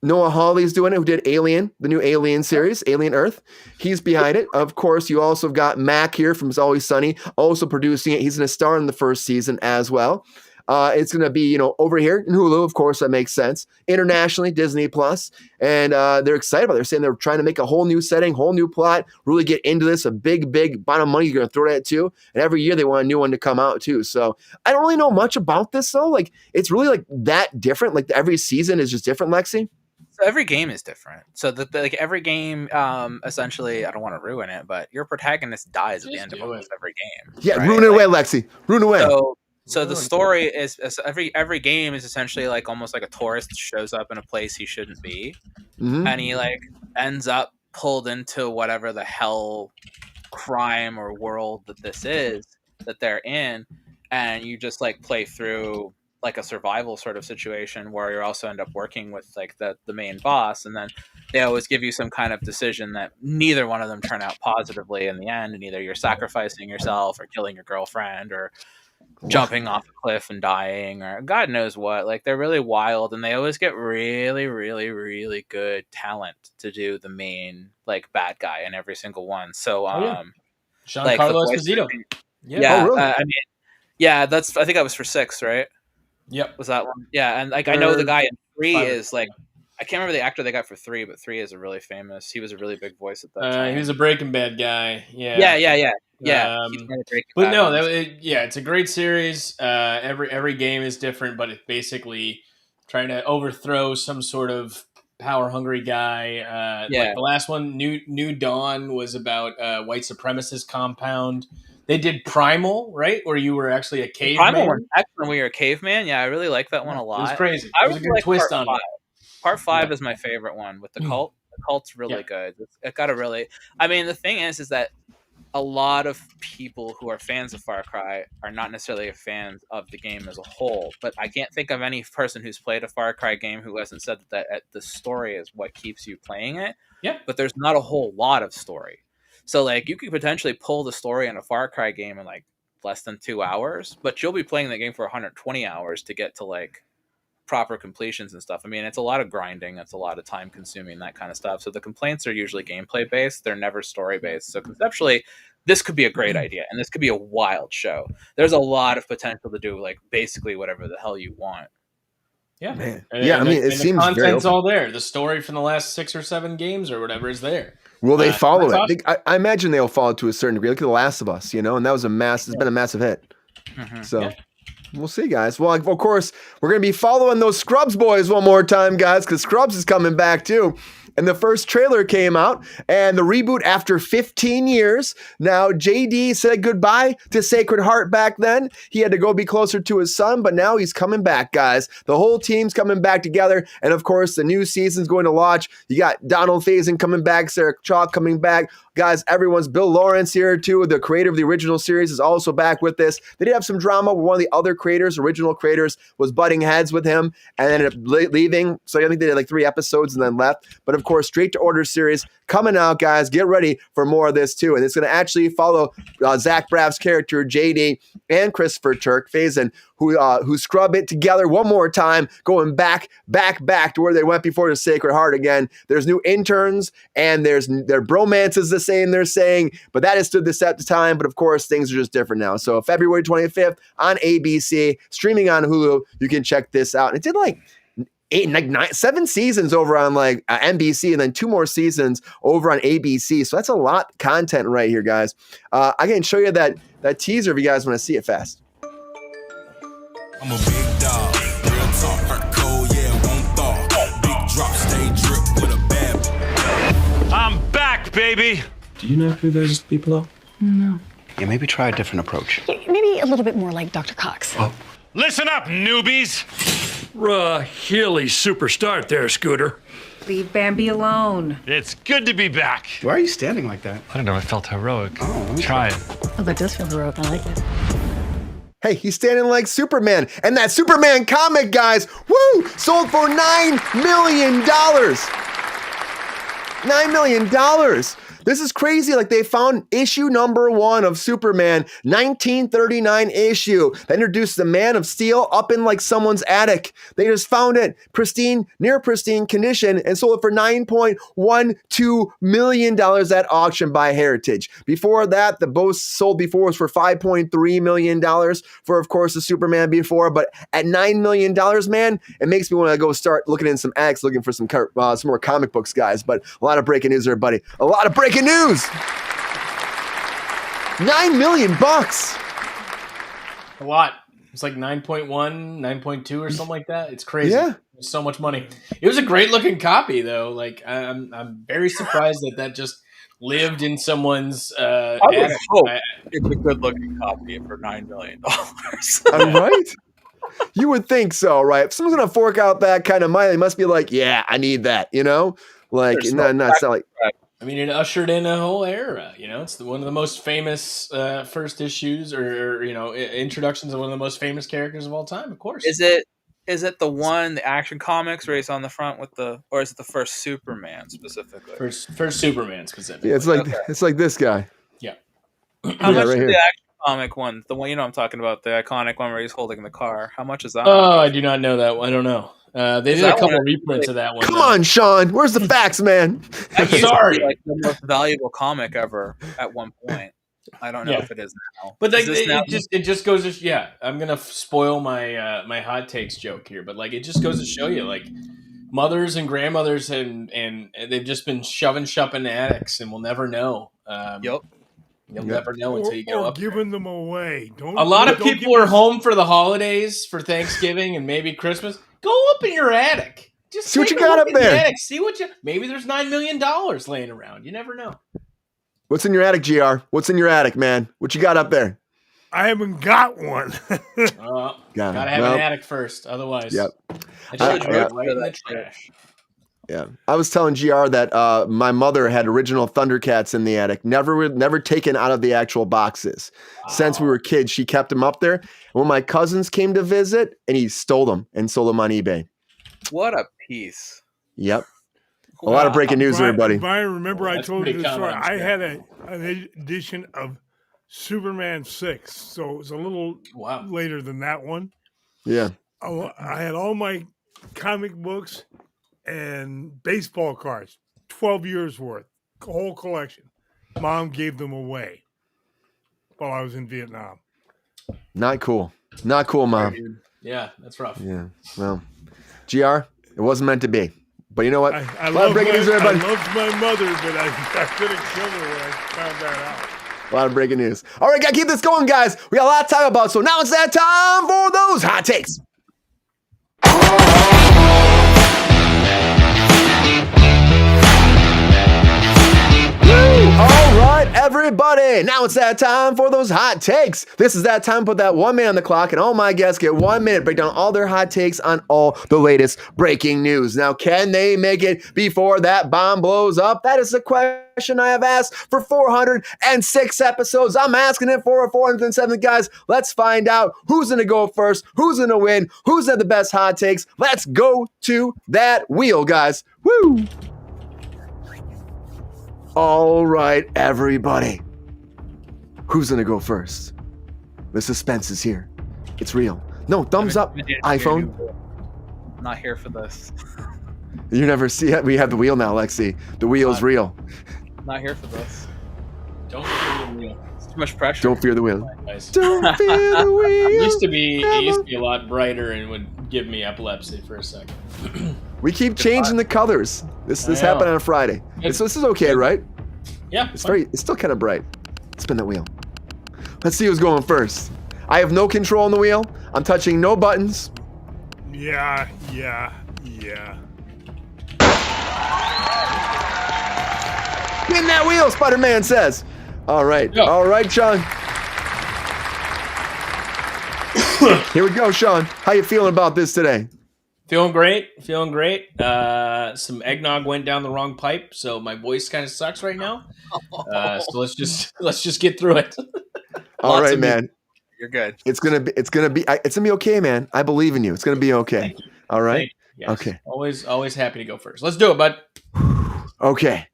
Noah Hawley's doing it, who did Alien, the new Alien series, Alien Earth. He's behind it. Of course, you also got Mac here from It's Always Sunny, also producing it. He's going to star in the first season as well. It's going to be, over here in Hulu, of course, that makes sense. Internationally, Disney Plus, and they're excited about it. They're saying they're trying to make a whole new setting, whole new plot, really get into this, a big amount of money you're going to throw at it too. And every year they want a new one to come out too. So I don't really know much about this though. Like it's really like that different. Like every season is just different, Lexi. So every game is different. So like every game, essentially, I don't want to ruin it, but your protagonist dies at the end of almost every game. Yeah, right? Ruin it away, Lexi. Ruin it away. So the story is every game is essentially like almost like a tourist shows up in a place he shouldn't be, and he like ends up pulled into whatever the hell crime or world that this is that they're in, and you just like play through like a survival sort of situation where you also end up working with like the main boss, and then they always give you some kind of decision that neither one of them turn out positively in the end, and either you're sacrificing yourself or killing your girlfriend or jumping off a cliff and dying or God knows what. Like they're really wild, and they always get really, really, really good talent to do the main like bad guy in every single one. So Giancarlo Esposito. Yeah. Oh, really? I think that was for 6, right? Yep. Was that one? Yeah, and like I know the guy in 3 is like I can't remember the actor they got for 3, but 3 is a really famous. He was a really big voice at that time. He was a Breaking Bad guy. Yeah. But no, it's a great series. Every game is different, but it's basically trying to overthrow some sort of power hungry guy. Like the last one, New Dawn, was about white supremacist compound. They did Primal, right? Where you were actually a caveman. Primal one, when we were a caveman. Yeah, I really like that one a lot. It was crazy. I it was a good twist on it. Part 5 is my favorite one with the cult. The cult's really good. It got a really. I mean, the thing is that a lot of people who are fans of Far Cry are not necessarily fans of the game as a whole. But I can't think of any person who's played a Far Cry game who hasn't said that the story is what keeps you playing it. Yeah. But there's not a whole lot of story. So like you could potentially pull the story in a Far Cry game in like less than 2 hours, but you'll be playing the game for 120 hours to get to like proper completions and stuff. I mean, it's a lot of grinding. It's a lot of time consuming, that kind of stuff. So the complaints are usually gameplay based. They're never story based. So conceptually, this could be a great idea, and this could be a wild show. There's a lot of potential to do like basically whatever the hell you want. Yeah, man. It seems the content's all there. The story from the last 6 or 7 games or whatever is there. Will they follow it? Awesome. I imagine they'll follow it to a certain degree. Look at The Last of Us, and that was it's been a massive hit. So we'll see, guys. Well, of course, we're going to be following those Scrubs boys one more time, guys, because Scrubs is coming back too. and the first trailer came out, and the reboot after 15 years. Now, JD said goodbye to Sacred Heart back then. He had to go be closer to his son, but now he's coming back, guys. The whole team's coming back together, and of course, the new season's going to launch. You got Donald Faison coming back, Sarah Chalk coming back. Guys, everyone's Bill Lawrence here too. The creator of the original series is also back with this. They did have some drama where one of the other creators, original creators, was butting heads with him and ended up leaving. So I think they did like 3 episodes and then left. But of course, straight to order series coming out, guys. Get ready for more of this too. And it's going to actually follow Zach Braff's character, JD, and Christopher Turk Faison, who scrub it together one more time, going back to where they went before the Sacred Heart again. There's new interns, and their bromance is the same, they're saying, but that has stood the test of time. But of course, things are just different now. So February 25th on ABC, streaming on Hulu, you can check this out. And it did like 7 seasons over on like NBC, and then 2 more seasons over on ABC. So that's a lot of content right here, guys. I can show you that teaser if you guys want to see it fast. I'm a big dog, real talk, hurt cold, yeah, won't thaw. Big drop, stay drip with a bad. I'm back, baby. Do you know who those people are? No. Yeah, maybe try a different approach. Maybe a little bit more like Dr. Cox. Oh. Listen up, newbies. Really superstar there, Scooter. Leave Bambi alone. It's good to be back. Why are you standing like that? I don't know, I felt heroic. Oh, okay. Try it. Oh, that does feel heroic. I like it. Hey, he's standing like Superman. And that Superman comic, guys, woo, sold for $9 million. $9 million. This is crazy. Like, they found issue number 1 of Superman, 1939 issue. They introduced the Man of Steel up in like someone's attic. They just found it pristine, near pristine condition, and sold it for $9.12 million at auction by Heritage. Before that, the most sold before was for $5.3 million for, of course, the Superman before. But at $9 million, man, it makes me want to go start looking in some X, looking for some more comic books, guys. But a lot of breaking news there, buddy. A lot of breaking news. $9 million. A lot. It's like 9.1, 9.2 or something like that. It's crazy. Yeah. It's so much money. It was a great looking copy though. Like I'm very surprised that just lived in someone's I would attic. hope it's a good looking copy for $9 million. Right? You would think so, right? If someone's gonna fork out that kind of money, they must be like, yeah, I need that, you know? Like, not like. I mean, it ushered in a whole era. You know, it's one of the most famous first issues, or introductions of one of the most famous characters of all time. Of course. Is it the one, the Action Comics, where he's on the front with or is it the first Superman specifically? First Superman specifically. Yeah, it's like this guy. Yeah. How much right is here. the Action Comic one? The one I'm talking about, the iconic one where he's holding the car. How much is that? Oh, I do not know that one. I don't know. They did a couple reprints of that one. Come on, Sean. Where's the facts, man? I'm sorry. Like the most valuable comic ever at one point. I don't know if it is now. But like, now? it just goes to I'm gonna spoil my my hot takes joke here, but like it just goes to show you, like, mothers and grandmothers and they've just been shoving in attics, and we'll never know. Yep. You'll never know until you go up there. Giving them away. A lot of people are home for the holidays, for Thanksgiving and maybe Christmas. Go up in your attic. Just see what take you a got look up in the there. attic. See maybe there's $9 million laying around. You never know. What's in your attic, GR? What's in your attic, man? What you got up there? I haven't got one. Gotta have an attic first, otherwise. Yep. That shit goes right in the trash. Yeah, I was telling GR that my mother had original Thundercats in the attic, never taken out of the actual boxes. Since we were kids, she kept them up there. And when my cousins came to visit, and he stole them and sold them on eBay. What a piece! Yep, a lot of breaking news, everybody. Brian, remember I told you pretty the story. common. I had an edition of Superman 6, so it was a little later than that one. Yeah, I had all my comic books and baseball cards, 12 years worth, whole collection. Mom gave them away while I was in Vietnam. not cool, Mom. Yeah, that's rough. Yeah, well, GR, it wasn't meant to be. But you know what? I a lot of breaking news, everybody. I loved my mother, but I couldn't kill her when I found that out. A lot of breaking news. All right, gotta keep this going, guys. We got a lot to talk about, so now it's that time for those hot takes. everybody. Now it's that time for those hot takes. This is that time to put that 1 minute on the clock, and all my guests get 1 minute, break down all their hot takes on all the latest breaking news. Now, can they make it before that bomb blows up? That is the question I have asked for 406 episodes. I'm asking it for 407, guys. Let's find out who's going to go first, who's going to win, who's had the best hot takes. Let's go to that wheel, guys. Woo! All right, everybody. Who's going to go first? The suspense is here. It's real. No, thumbs up, iPhone. I'm not here for this. You never see it. We have the wheel now, Lexi. The wheel's real. I'm not here for this. Don't fear the wheel. It's too much pressure. Don't fear the wheel. Nice. Don't fear the wheel. It used to be a lot brighter and would give me epilepsy for a second. We keep changing the colors. This happened on a Friday. So this is okay, right? Yeah. It's still kind of bright. Spin that wheel. Let's see who's going first. I have no control on the wheel. I'm touching no buttons. Yeah. Spin that wheel, Spider-Man says. All right. Go. All right, Sean. Here we go, Sean. How you feeling about this today? Feeling great. Some eggnog went down the wrong pipe, so my voice kind of sucks right now. So let's just get through it. All right, man. You're good. It's gonna be okay, man. I believe in you. It's gonna be okay. All right. Yes. Okay. Always happy to go first. Let's do it, bud. Okay.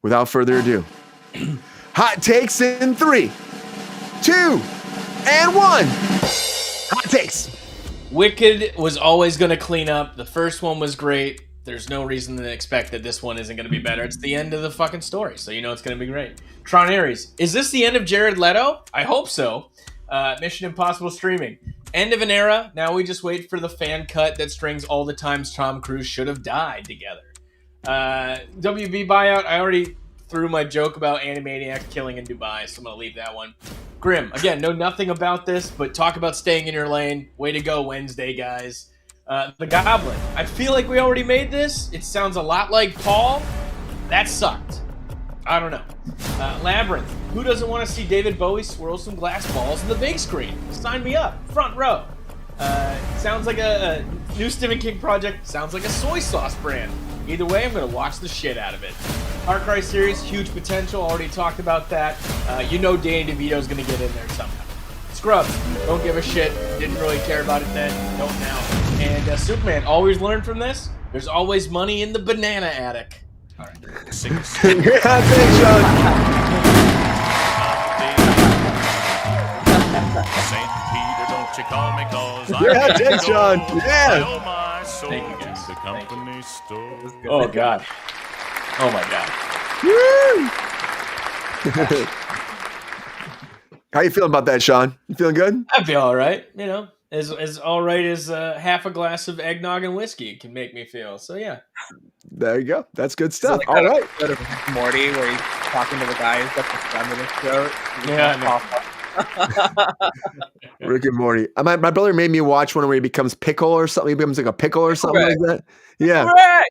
Without further ado, hot takes in 3, 2, and 1. Hot takes. Wicked was always going to clean up. The first one was great. There's no reason to expect that this one isn't going to be better. It's the end of the fucking story, so you know it's going to be great. Tron Ares. Is this the end of Jared Leto? I hope so. Mission Impossible streaming. End of an era. Now we just wait for the fan cut that strings all the times Tom Cruise should have died together. WB buyout. I already threw my joke about Animaniacs killing in Dubai, so I'm going to leave that one. Grim. Again, know nothing about this, but talk about staying in your lane. Way to go, Wednesday, guys. The Goblin. I feel like we already made this. It sounds a lot like Paul. That sucked. I don't know. Labyrinth. Who doesn't want to see David Bowie swirl some glass balls in the big screen? Sign me up. Front row. Sounds like a new Stephen King project. Sounds like a soy sauce brand. Either way, I'm going to watch the shit out of it. Far Cry series, huge potential. Already talked about that. You know Danny DeVito's going to get in there somehow. Scrubs, don't give a shit. Didn't really care about it then. Don't now. And Superman, always learn from this. There's always money in the banana attic. All right. Great hot take, Sean. St. Peter, don't you call me 'cause Great hot take, Sean. Yeah. Thank you, guys. The company store. Oh, God. Oh, my God. Woo! How you feeling about that, Sean? You feeling good? I feel all right. You know, as all right as half a glass of eggnog and whiskey can make me feel. So, yeah. There you go. That's good stuff. Like All right. Go to Rick and Morty where he's talking to the guy who's got the stem in his throat. Yeah, Rick and Morty. My brother made me watch one where he becomes pickle or something. He becomes like a pickle or something like that. Yeah. Right.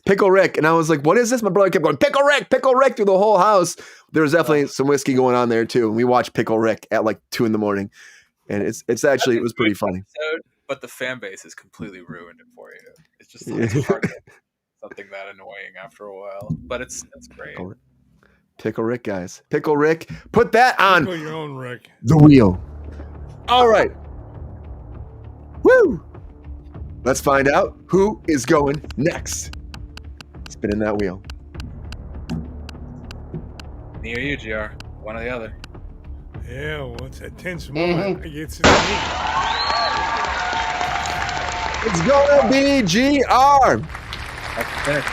Pickle Rick. And I was like, what is this? My brother kept going, Pickle Rick through the whole house. There was definitely some whiskey going on there too. And we watched Pickle Rick at like 2 a.m. And it's actually, it was pretty funny. Episode, but the fan base has completely ruined it for you. It's just it's hard to get something that annoying after a while. But it's great. Pickle Rick, guys. Pickle Rick. Put that on Pickle your own Rick. the wheel. All right. Woo! Let's find out who is going next. Spinning that wheel. Me or you, GR. One or the other. Yeah, well, it's a tense moment. It gets to me. It's gonna be GR. That's finished.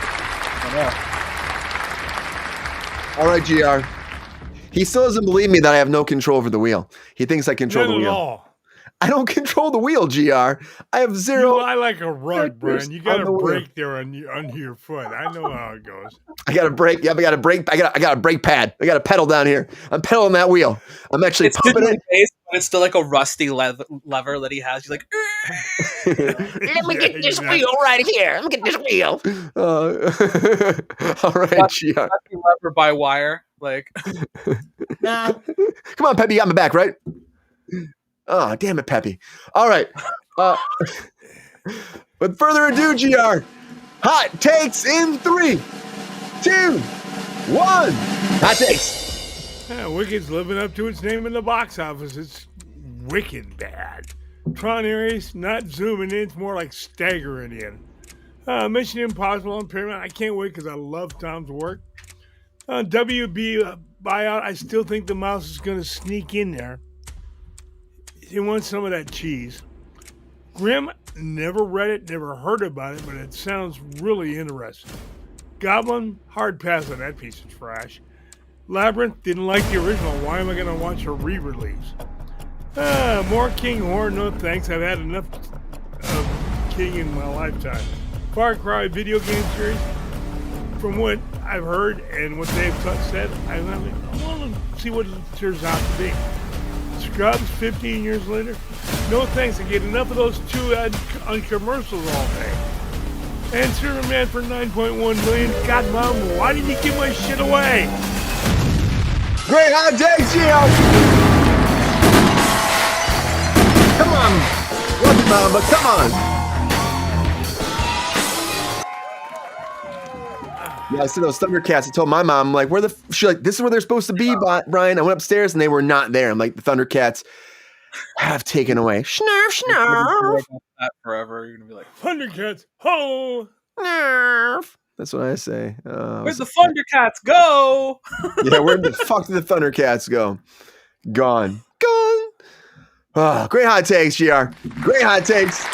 All right, GR. He still doesn't believe me that I have no control over the wheel. He thinks I control Not the at wheel. all. I don't control the wheel, GR. I have You zero. lie like a rug, Brian. You got on a the wheel. break there under your foot. I know how it goes. I got a brake. Yeah, I got a brake. I got a brake pad. I got a pedal down here. I'm pedaling that wheel. I'm actually It's pumping digitally it. based, but it's still like a rusty lever that he has. He's like, Let me get this wheel right here. Let me get this wheel. All right, GR. rusty lever by wire. Like, Nah. Come on, Peppy, you got my back, right? Oh, damn it, Peppy. All right. With further ado, GR, hot takes in 3, 2, 1. Hot takes. Yeah, Wicked's living up to its name in the box office. It's wicked bad. Tron Ares, not zooming in, it's more like staggering in. Mission Impossible on Paramount, I can't wait because I love Tom's work. WB buyout, I still think the mouse is going to sneak in there. He wants some of that cheese. Grimm, never read it, never heard about it, but it sounds really interesting. Goblin, hard pass on that piece of trash. Labyrinth, didn't like the original. Why am I going to watch a re-release? More King Horror, no thanks. I've had enough of King in my lifetime. Far Cry video game series, from what I've heard and what they've said, I want to see what it turns out to be. Scrubs, 15 years later, no thanks. I get enough of those two on commercials all day. And Superman for $9.1 million. God, Mom, why did you give my shit away? Great hot takes, Gio. Come on. Love you, Mom, but come on. Yeah, I see those Thundercats. I told my mom, I'm like, she's like, this is where they're supposed to be, Brian. I went upstairs and they were not there. I'm like, the Thundercats have taken away. Snarf, snarf. That forever. You're gonna be like, Thundercats, ho! Snarf. That's what I say. where'd the Thundercats go? Yeah, where the fuck did the Thundercats go? Gone. Oh, great hot takes, GR. Great hot takes.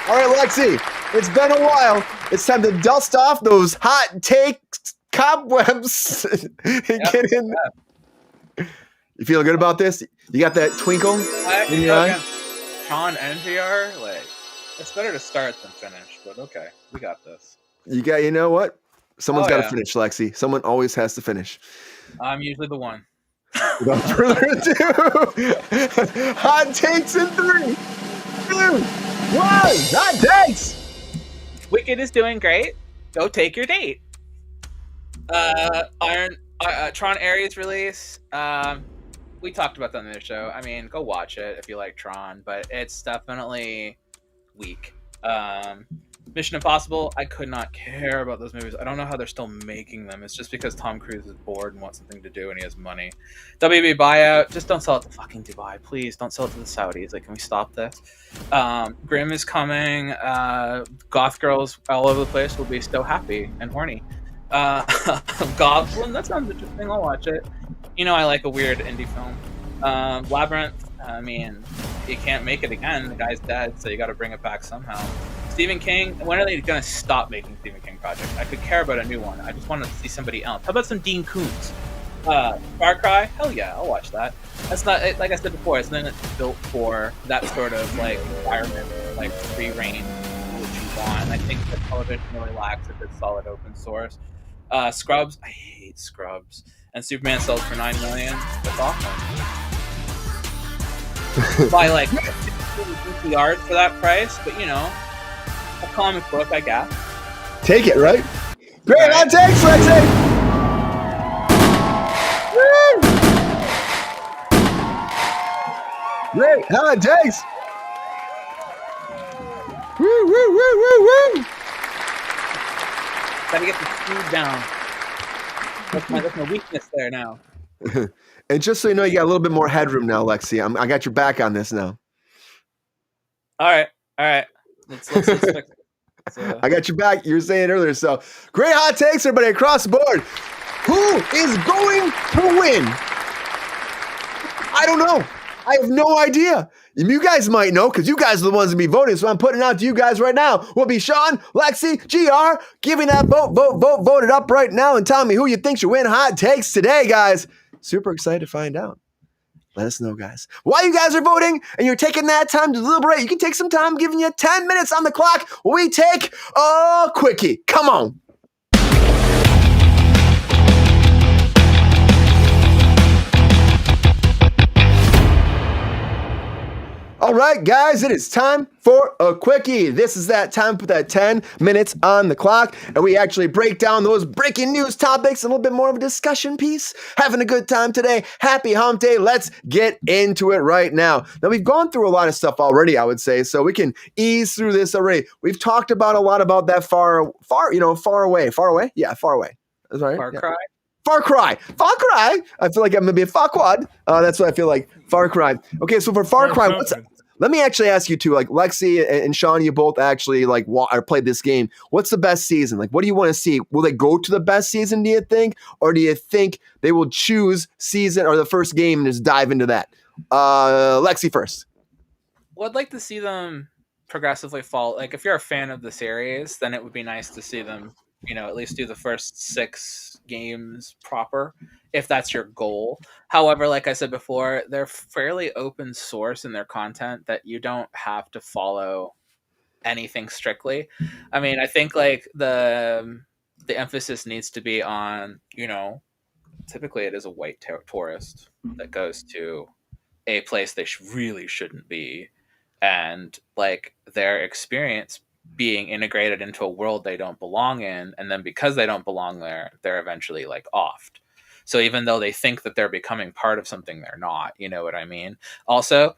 All right, Lexi, it's been a while. It's time to dust off those hot takes cobwebs and get in. You feeling good about this? You got that twinkle in your eye? Tron and GR, like, it's better to start than finish, but okay, we got this. You know what? Someone's got to finish, Lexi. Someone always has to finish. I'm usually the one. Without further ado, hot takes in 3, 2, 1. Hot takes. Wicked is doing great. Go take your date. Tron Ares release. We talked about that on the show. I mean, go watch it if you like Tron, but it's definitely weak. Mission Impossible, I could not care about those movies. I don't know how they're still making them. It's just because Tom Cruise is bored and wants something to do and he has money. WB buyout, just don't sell it to fucking Dubai. Please, don't sell it to the Saudis. Like, can we stop this? Grimm is coming. Goth girls all over the place will be so happy and horny. Goblin, that sounds interesting. I'll watch it. You know I like a weird indie film. Labyrinth, I mean, you can't make it again. The guy's dead, so you got to bring it back somehow. Stephen King, when are they going to stop making Stephen King projects? I could care about a new one. I just want to see somebody else. How about some Dean Koontz? Far Cry? Hell yeah, I'll watch that. That's not, like I said before, it's not built for that sort of like environment, like free reign, what you want. And I think that television really lacks a good solid open source. Scrubs, I hate Scrubs. And Superman sells for $9 million. That's awesome. Buy like 50 yards for that price, but you know, a comic book, I guess. Take it, right? Great hot takes, Lexi! Woo! Great hot takes! Woo, woo, woo, woo, woo! Gotta get the food down. That's my weakness there now. And just so you know, you got a little bit more headroom now, Lexi. I got your back on this now. All right. Let's fix it. I got your back. You were saying earlier. So great hot takes, everybody across the board. Who is going to win? I don't know. I have no idea. You guys might know because you guys are the ones to be voting. So I'm putting it out to you guys right now. Will be Sean, Lexi, GR, giving that vote it up right now and telling me who you think should win hot takes today, guys. Super excited to find out. Let us know, guys. While you guys are voting and you're taking that time to deliberate, you can take some time, giving you 10 minutes on the clock. We take a quickie. Come on. All right, guys, it is time for a quickie. This is that time, put that 10 minutes on the clock, and we actually break down those breaking news topics, a little bit more of a discussion piece. Having a good time today. Happy hump day. Let's get into it right now. Now, we've gone through a lot of stuff already, I would say, so we can ease through this already. We've talked about a lot about that far away. Far away? Yeah, far away. That's right. Far Yeah. Cry. Far Cry. I feel like I'm going to be a farquad. That's what I feel like. Far Cry. Okay, so for Far Cry, let me actually ask you two, like Lexi and Sean, you both actually played this game. What's the best season? Like, what do you want to see? Will they go to the best season, do you think? Or do you think they will choose season or the first game and just dive into that? Lexi first. Well, I'd like to see them progressively fall. Like, if you're a fan of the series, then it would be nice to see them, at least do the first 6 games proper, if that's your goal. However, like I said before, they're fairly open source in their content that you don't have to follow anything strictly. I mean, I think like the emphasis needs to be on, typically it is a white tourist that goes to a place they really shouldn't be, and like their experience being integrated into a world they don't belong in, and then because they don't belong there, they're eventually like offed. So even though they think that they're becoming part of something, they're not. You know what I mean? Also,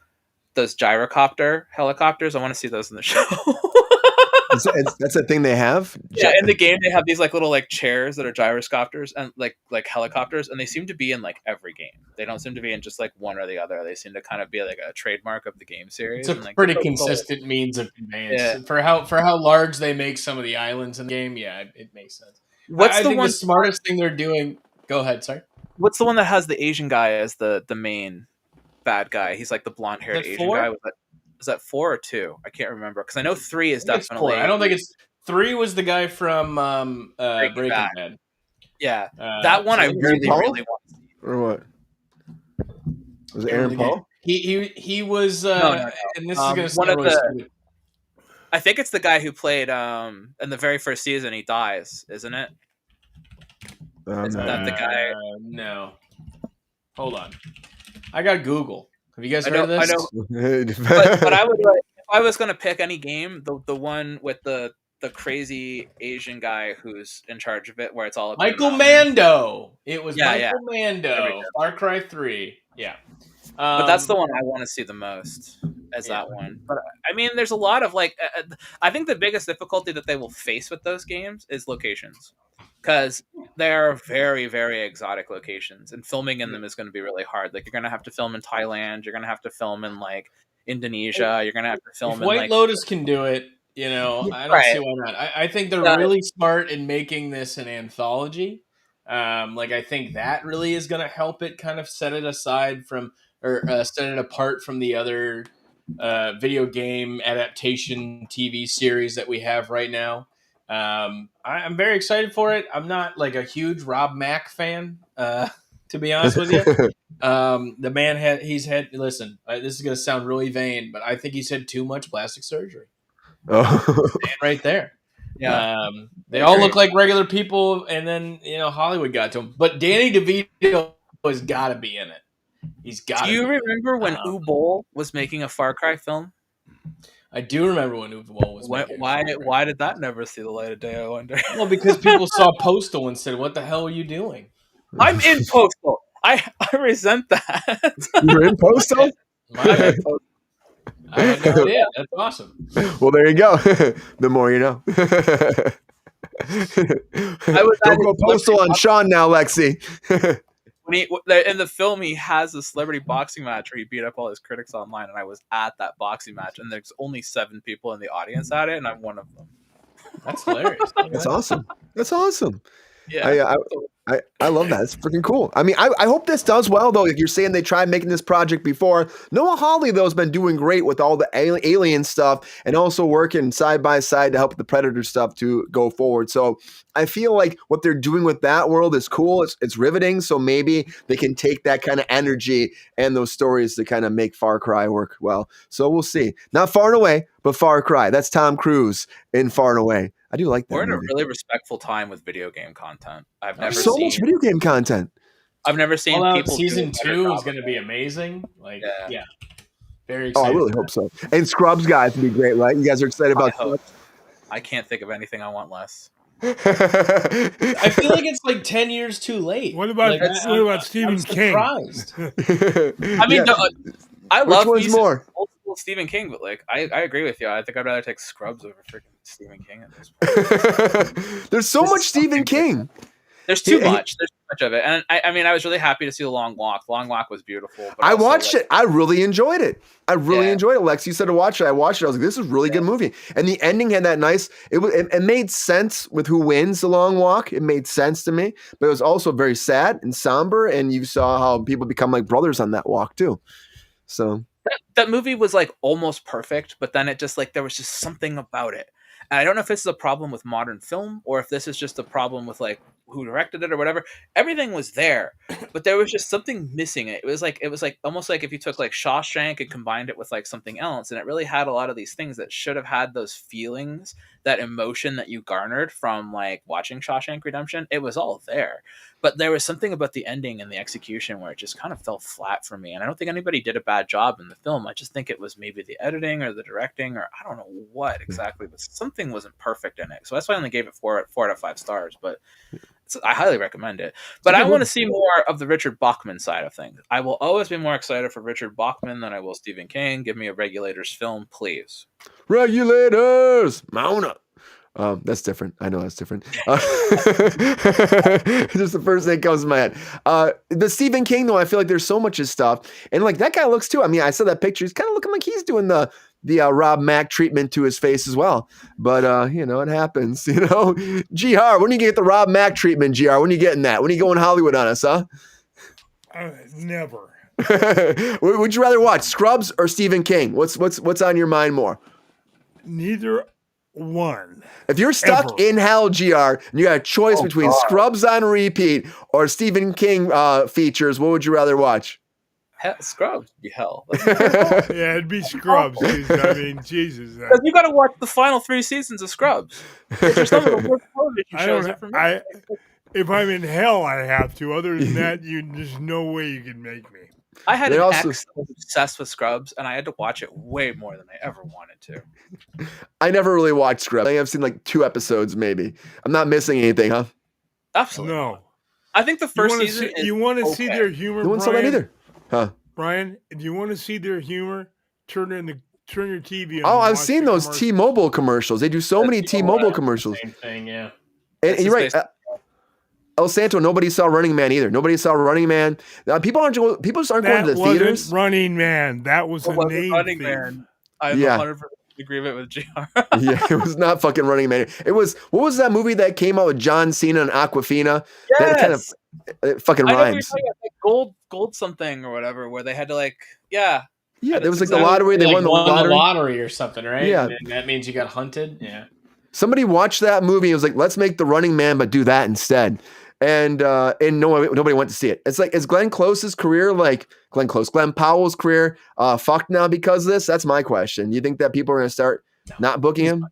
those gyrocopter helicopters, I want to see those in the show. That's a thing they have? Yeah, in the game they have these like little like chairs that are gyroscopters and like helicopters, and they seem to be in like every game. They don't seem to be in just like one or the other. They seem to kind of be like a trademark of the game series. It's a pretty consistent means of conveyance. Yeah. For how large they make some of the islands in the game, yeah, it makes sense. I think the smartest thing they're doing. Go ahead, sorry. What's the one that has the Asian guy as the main bad guy? He's like the blonde-haired Asian guy. Was that 4 or 2? I can't remember because I know 3 is definitely. 4. I don't think it's 3. Was the guy from Breaking Bad? Yeah, that one I really want to see. Or what? Was it Aaron Paul? He was. No. And this is going to sound really stupid. I think it's the guy who played in the very first season. He dies, isn't it? Is that the guy? No. Hold on. I got Google. Have you guys heard of this? I know. but I would if I was going to pick any game, the one with the crazy Asian guy who's in charge of it, where it's all Michael Mando. It was Michael Mando. Far Cry 3. Yeah. But that's the one I want to see the most as that one. But I mean, there's a lot of like, I think the biggest difficulty that they will face with those games is locations. Because they are very, very exotic locations, and filming in them is going to be really hard. Like, you're going to have to film in Thailand, you're going to have to film in like Indonesia, you're going to have to film if in White Lotus can do it. I don't see why not. I think they're really smart in making this an anthology. I think that really is going to help it kind of set it aside from or set it apart from the other video game adaptation TV series that we have right now. I'm very excited for it. I'm not like a huge Rob Mack fan, to be honest with you. The man listen, this is going to sound really vain, but I think he's had too much plastic surgery. Oh. Right there. Yeah. They all look like regular people, and then, Hollywood got to him. But Danny DeVito has got to be in it. He's got to Do you remember when Ubol was making a Far Cry film? I do remember when Ubol was making Why did that never see the light of day, I wonder? Well, because people saw Postal and said, what the hell are you doing? I'm in Postal. I resent that. You're in Postal? I had no idea. That's awesome. Well, there you go. The more you know. Don't go Postal on Sean now, Lexi. In the film, he has a celebrity boxing match where he beat up all his critics online, and I was at that boxing match, and there's only 7 people in the audience at it, and I'm one of them. That's hilarious. That's awesome. That's awesome. Yeah. I love that. It's freaking cool. I mean, I hope this does well, though. You're saying they tried making this project before. Noah Hawley, though, has been doing great with all the alien stuff and also working side by side to help the Predator stuff to go forward. So I feel like what they're doing with that world is cool. It's riveting. So maybe they can take that kind of energy and those stories to kind of make Far Cry work well. So we'll see. Not Far and Away, but Far Cry. That's Tom Cruise in Far and Away. I do like that. We're in a really respectful time with video game content. I've never so seen much video game content. I've never seen people. Season 2 is going to be amazing. Very Oh, I excited. really hope so. And Scrubs guys would be great, right? You guys are excited about Scrubs? I can't think of anything I want less. I feel like it's like 10 years too late. What about Stephen I'm King? surprised. I mean, I Which love one's more? old school Stephen King, but like I agree with you. I think I'd rather take Scrubs over freaking Stephen King at this point. There's so much Stephen King. There's too much. There's too much of it. And I mean, I was really happy to see The Long Walk. The Long Walk was beautiful. But I also, watched like, it. I really enjoyed it. I really enjoyed it. Lex, you said to watch it. I watched it. I was like, this is a really good movie. And the ending had that nice, it made sense with who wins The Long Walk. It made sense to me. But it was also very sad and somber. And you saw how people become like brothers on that walk too. So that movie was like almost perfect, but then it just like there was just something about it. And I don't know if this is a problem with modern film or if this is just a problem with like who directed it or whatever. Everything was there, but there was just something missing. It was like almost like if you took like Shawshank and combined it with like something else, and it really had a lot of these things that should have had those feelings, that emotion that you garnered from like watching Shawshank Redemption. It was all there, but there was something about the ending and the execution where it just kind of fell flat for me. And I don't think anybody did a bad job in the film. I just think it was maybe the editing or the directing, or I don't know what exactly, but something wasn't perfect in it. So that's why I only gave it 4 out of 5 stars. But I highly recommend it. But I want to see more of the Richard Bachman side of things. I will always be more excited for Richard Bachman than I will Stephen King. Give me a Regulators film, please. Regulators, mount up. That's different. I know that's different. Just the first thing that comes to my head. The Stephen King, though, I feel like there's so much of stuff. And like that guy looks too. I mean, I saw that picture. He's kind of looking like he's doing the Rob Mack treatment to his face as well. But, you know, it happens, you know. GR, when do you get the Rob Mack treatment, GR? When are you getting that? When are you going Hollywood on us, huh? Never. Would you rather watch Scrubs or Stephen King? What's on your mind more? Neither one. If you're stuck in hell, GR, and you got a choice between Scrubs on repeat or Stephen King features, what would you rather watch? Scrubs would be hell. Yeah, it'd be Scrubs. I mean, Jesus. Because you got to watch the final 3 seasons of Scrubs. They're some of the worst television shows ever made. If I'm in hell, I have to. Other than that, there's no way you can make me. I had an ex that was obsessed with Scrubs, and I had to watch it way more than I ever wanted to. I never really watched Scrubs. I think I've seen like 2 episodes, maybe. I'm not missing anything, huh? Absolutely. No. I think the first season you want to see their humor, No one saw that either. Huh? Brian, if you want to see their humor, turn your TV on. Oh, I've seen those T-Mobile commercials. They do so many T-Mobile commercials. Same thing, yeah. And you're right. El Santo, nobody saw Running Man either. Nobody saw Running Man. People just aren't going to the theaters. Running Man. That was a name. Running Man. I'm 100% in agreement with GR. Yeah, it was not fucking Running Man. It was, what was that movie that came out with John Cena and Aquafina? Yes. That kind of it fucking rhymes. Like gold something or whatever, where they had to like, Yeah, there was like the lottery. They won the lottery or something, right? Yeah. And that means you got hunted. Yeah. Somebody watched that movie and was like, let's make the Running Man, but do that instead. And nobody went to see it. It's like, is Glenn Close's career like Glenn Powell's career fucked now because of this? That's my question. You think that people are going to start not booking him?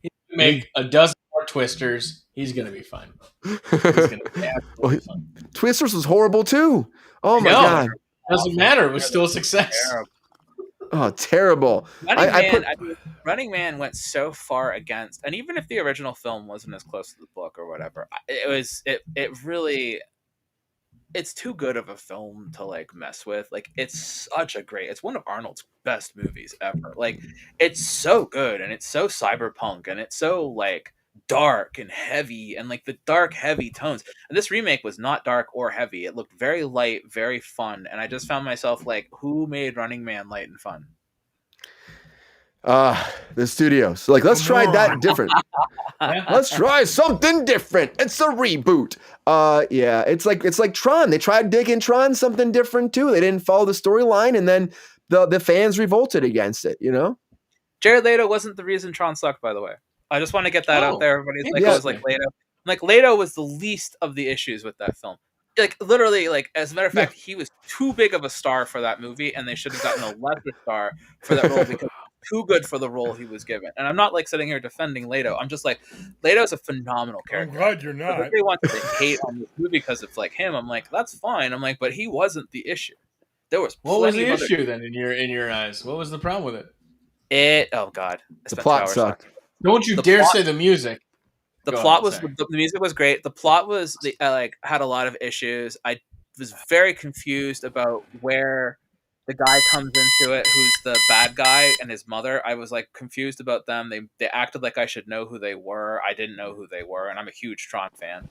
He's gonna make a dozen more Twisters. He's going to be fine. He's going to be absolutely fine. Twisters was horrible too. Oh my God. Doesn't matter. It was still a success. Terrible. Oh, terrible. Running Man went so far against, and even if the original film wasn't as close to the book or whatever, it really, it's too good of a film to like mess with. Like it's one of Arnold's best movies ever. Like it's so good and it's so cyberpunk and it's so like dark and heavy and like the dark heavy tones. And this remake was not dark or heavy. It looked very light, very fun, and I just found myself like, who made Running Man light and fun? The studios. Like, let's try that different. Let's try something different. It's a reboot. Yeah, it's like Tron. They tried digging Tron something different too. They didn't follow the storyline, and then the fans revolted against it, you know? Jared Leto wasn't the reason Tron sucked, by the way. I just want to get that out there. Everybody's like, it was like Leto. Like, Leto was the least of the issues with that film. Like, literally, like, as a matter of fact, he was too big of a star for that movie, and they should have gotten a lesser star for that role because he was too good for the role he was given. And I'm not, like, sitting here defending Leto. I'm just like, Leto's a phenomenal character. I'm glad you're not. If they want to hate on this movie because it's, like, him, I'm like, that's fine. I'm like, but he wasn't the issue. There was What was plenty the of other- issue then in your eyes? What was the problem with it? Oh god, I The spent 2 plot hours sucked. talking. Don't you The dare plot- say the music. The Go plot on, was sorry. the music was great. The plot was had a lot of issues. I was very confused about where the guy comes into it, who's the bad guy, and his mother. I was like confused about them. They acted like I should know who they were. I didn't know who they were, and I'm a huge Tron fan.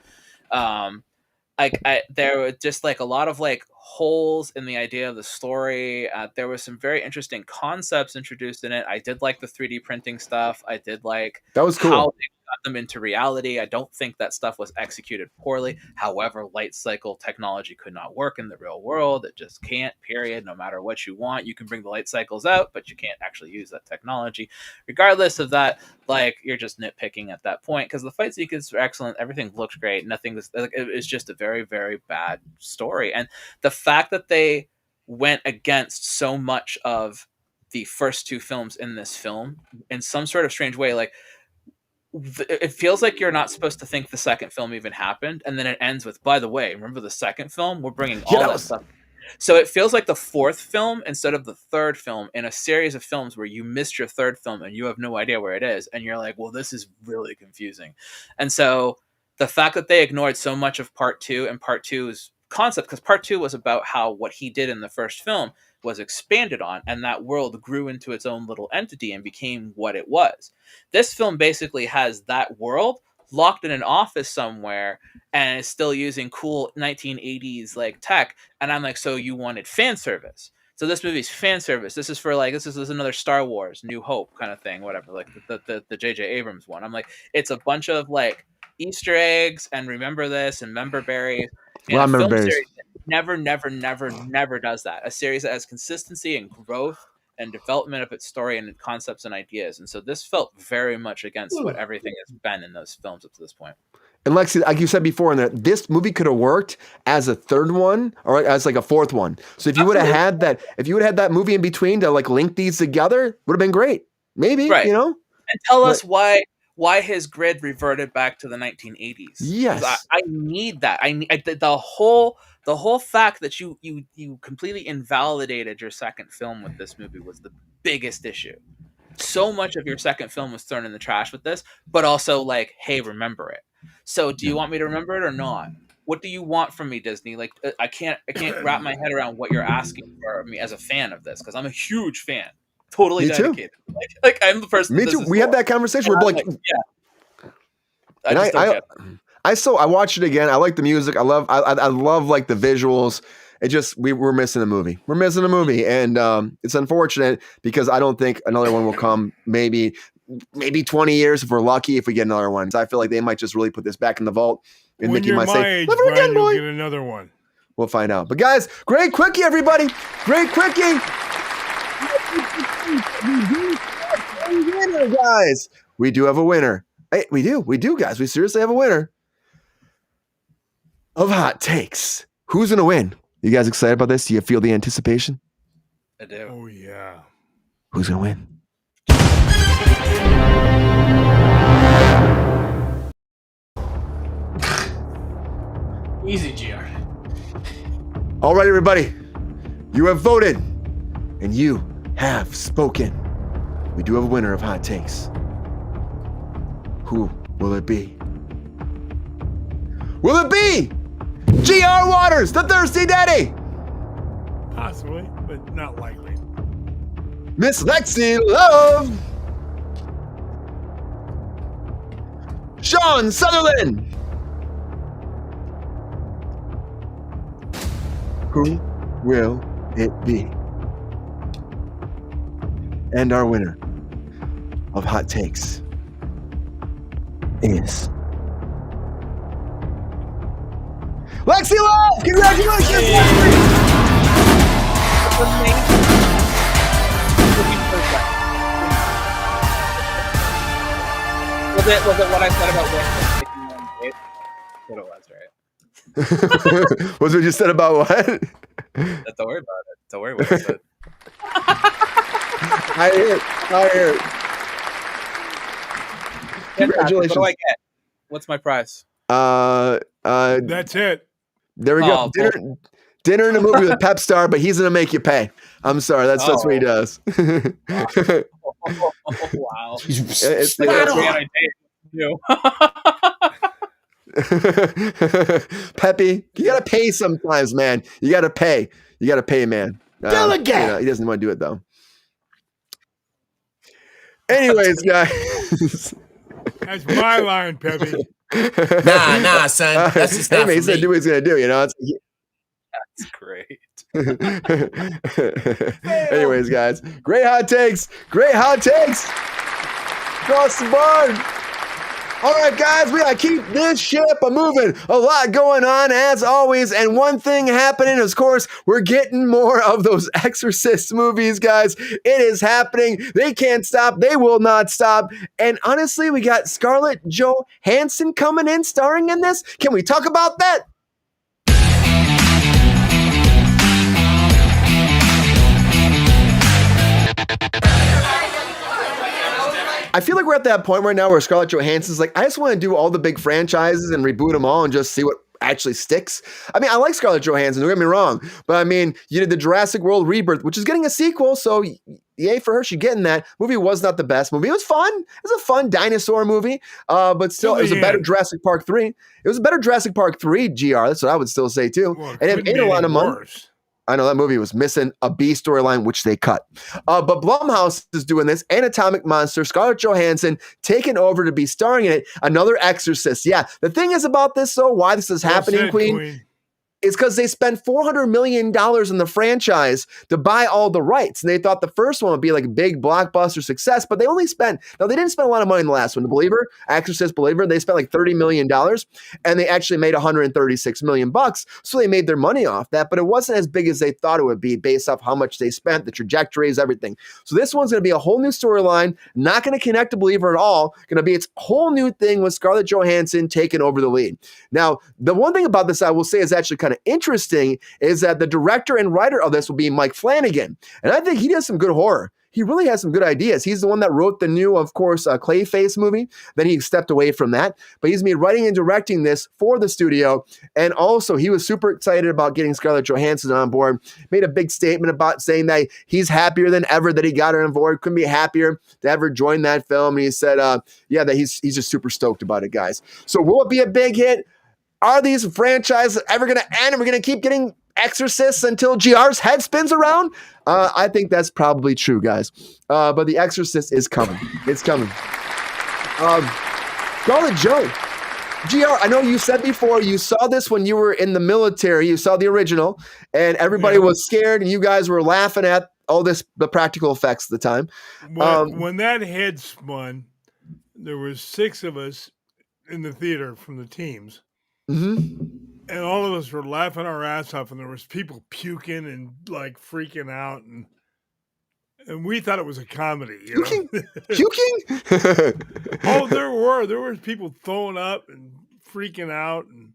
There were just like a lot of like holes in the idea of the story. There was some very interesting concepts introduced in it. I did like the 3D printing stuff. I did like That was cool. how they got them into reality. I don't think that stuff was executed poorly. However, light cycle technology could not work in the real world. It just can't, period. No matter what you want, you can bring the light cycles out, but you can't actually use that technology. Regardless of that, like, you're just nitpicking at that point, because the fight sequences were excellent. Everything looked great. Nothing was like, it was just a very, very bad story. And the fact that they went against so much of the first two films in this film in some sort of strange way, like, it feels like you're not supposed to think the second film even happened, and then it ends with, by the way, remember the second film? We're bringing all that stuff. So it feels like the fourth film instead of the third film in a series of films where you missed your third film and you have no idea where it is, and you're like, well, this is really confusing. And so the fact that they ignored so much of part two and part two's concept, because part two was about how what he did in the first film was expanded on, and that world grew into its own little entity and became what it was. This film basically has that world locked in an office somewhere and is still using cool 1980s like tech. And I'm like, so you wanted fan service. So this movie's fan service. This is for like, this is another Star Wars, New Hope kind of thing, whatever, like the J.J. Abrams one. I'm like, it's a bunch of like Easter eggs and remember this and member berries. And a film series that never does that. A series that has consistency and growth and development of its story and concepts and ideas. And so this felt very much against what everything has been in those films up to this point. And Lexi, like you said before, in there, this movie could have worked as a third one or as like a fourth one. So if you would have had that, that movie in between to like link these together, would have been great. Maybe, right. you know? And tell us why his grid reverted back to the 1980s. Yes. I need that. The whole fact that you completely invalidated your second film with this movie was the biggest issue. So much of your second film was thrown in the trash with this, but also like, hey, remember it. So do you want me to remember it or not? What do you want from me, Disney? Like, I can't wrap my head around what you're asking for me as a fan of this, because I'm a huge fan. Totally dedicated. Like I'm the person. Me too. We had that conversation. We're like, yeah. I watched it again. I like the music. I love like the visuals. It just we're missing a movie. We're missing a movie, and it's unfortunate because I don't think another one will come. Maybe 20 years if we're lucky. If we get another one, so I feel like they might just really put this back in the vault. And when Mickey you're might my say, age, "Live it again, boy." Get another one. We'll find out. But guys, great quickie, everybody. Great quickie. Winner, guys. We do have a winner. Hey, we do, guys. We seriously have a winner of Hot Takes. Who's gonna win? You guys excited about this? Do you feel the anticipation? I do. Oh yeah. Who's gonna win? Easy, GR. All right, everybody. You have voted, and you have spoken. We do have a winner of Hot Takes. Who will it be? Will it be GR Waters, the Thirsty Daddy? Possibly, but not likely. Miss Lexi Love? Sean Sutherland? Who will it be? And our winner of Hot Takes is Lexi Love! Congratulations, Lexi! Was it what I said about Wayne? What it was, right? What's what you said about what? Don't worry about it. Don't worry what I said. I hear it. Congratulations. What do I get? What's my prize? That's it. There we go. Oh, Dinner in a movie with Pep Star, but he's gonna make you pay. I'm sorry, that's what he does. Wow. It's Like, like, that's what I do. Peppy, you gotta pay sometimes, man. You gotta pay. You gotta pay, man. Delegate. He doesn't want to do it though. Anyways, guys. That's my line, Peppy. Nah, son. That's just hey, not man, for he's gonna me. do what he's gonna do. You know. That's great. Anyways, guys, great hot takes. Great hot takes. Across the board. All right, guys, we gotta keep this ship a moving. A lot going on as always, and one thing happening, of course, we're getting more of those Exorcist movies, guys. It is happening. They can't stop. They will not stop. And honestly, we got Scarlett Johansson coming in, starring in this. Can we talk about that? I feel like we're at that point right now where Scarlett Johansson's like, I just want to do all the big franchises and reboot them all and just see what actually sticks. I mean, I like Scarlett Johansson, don't get me wrong, but I mean, you did the Jurassic World Rebirth, which is getting a sequel, so yay for her, she's getting that. Movie was not the best movie. It was fun. It was a fun dinosaur movie, but still, it was a better Jurassic Park 3. It was a better Jurassic Park 3, GR. That's what I would still say, too. Well, and it made a lot of money. Worse. I know that movie was missing a B storyline, which they cut. But Blumhouse is doing this, and Atomic Monster, Scarlett Johansson taking over to be starring in it. Another Exorcist. Yeah, the thing is about this, though, why this is happening, Queen, is because they spent $400 million in the franchise to buy all the rights. And they thought the first one would be like a big blockbuster success, but they only spent, now they didn't spend a lot of money in the last one. The Believer, Exorcist Believer, they spent like $30 million and they actually made $136 million. So they made their money off that, but it wasn't as big as they thought it would be based off how much they spent, the trajectories, everything. So this one's going to be a whole new storyline, not going to connect to Believer at all, going to be its whole new thing with Scarlett Johansson taking over the lead. Now, the one thing about this I will say is actually kind of interesting is that the director and writer of this will be Mike Flanagan. And I think he does some good horror. He really has some good ideas. He's the one that wrote the new, of course, Clayface movie. Then he stepped away from that. But he's been writing and directing this for the studio. And also, he was super excited about getting Scarlett Johansson on board. Made a big statement about saying that he's happier than ever that he got her on board. Couldn't be happier to ever join that film. And he said, that he's just super stoked about it, guys. So will it be a big hit? Are these franchises ever going to end? And we're going to keep getting Exorcists until GR's head spins around? I think that's probably true, guys. But The Exorcist is coming. It's coming. Scarlett Joe. GR, I know you said before you saw this when you were in the military. You saw the original, and everybody was scared, and you guys were laughing at all the practical effects at the time. When that head spun, there was 6 of us in the theater from the teams. Mm-hmm. And all of us were laughing our ass off, and there was people puking and like freaking out, and we thought it was a comedy. Puking? Oh, there was people throwing up and freaking out, and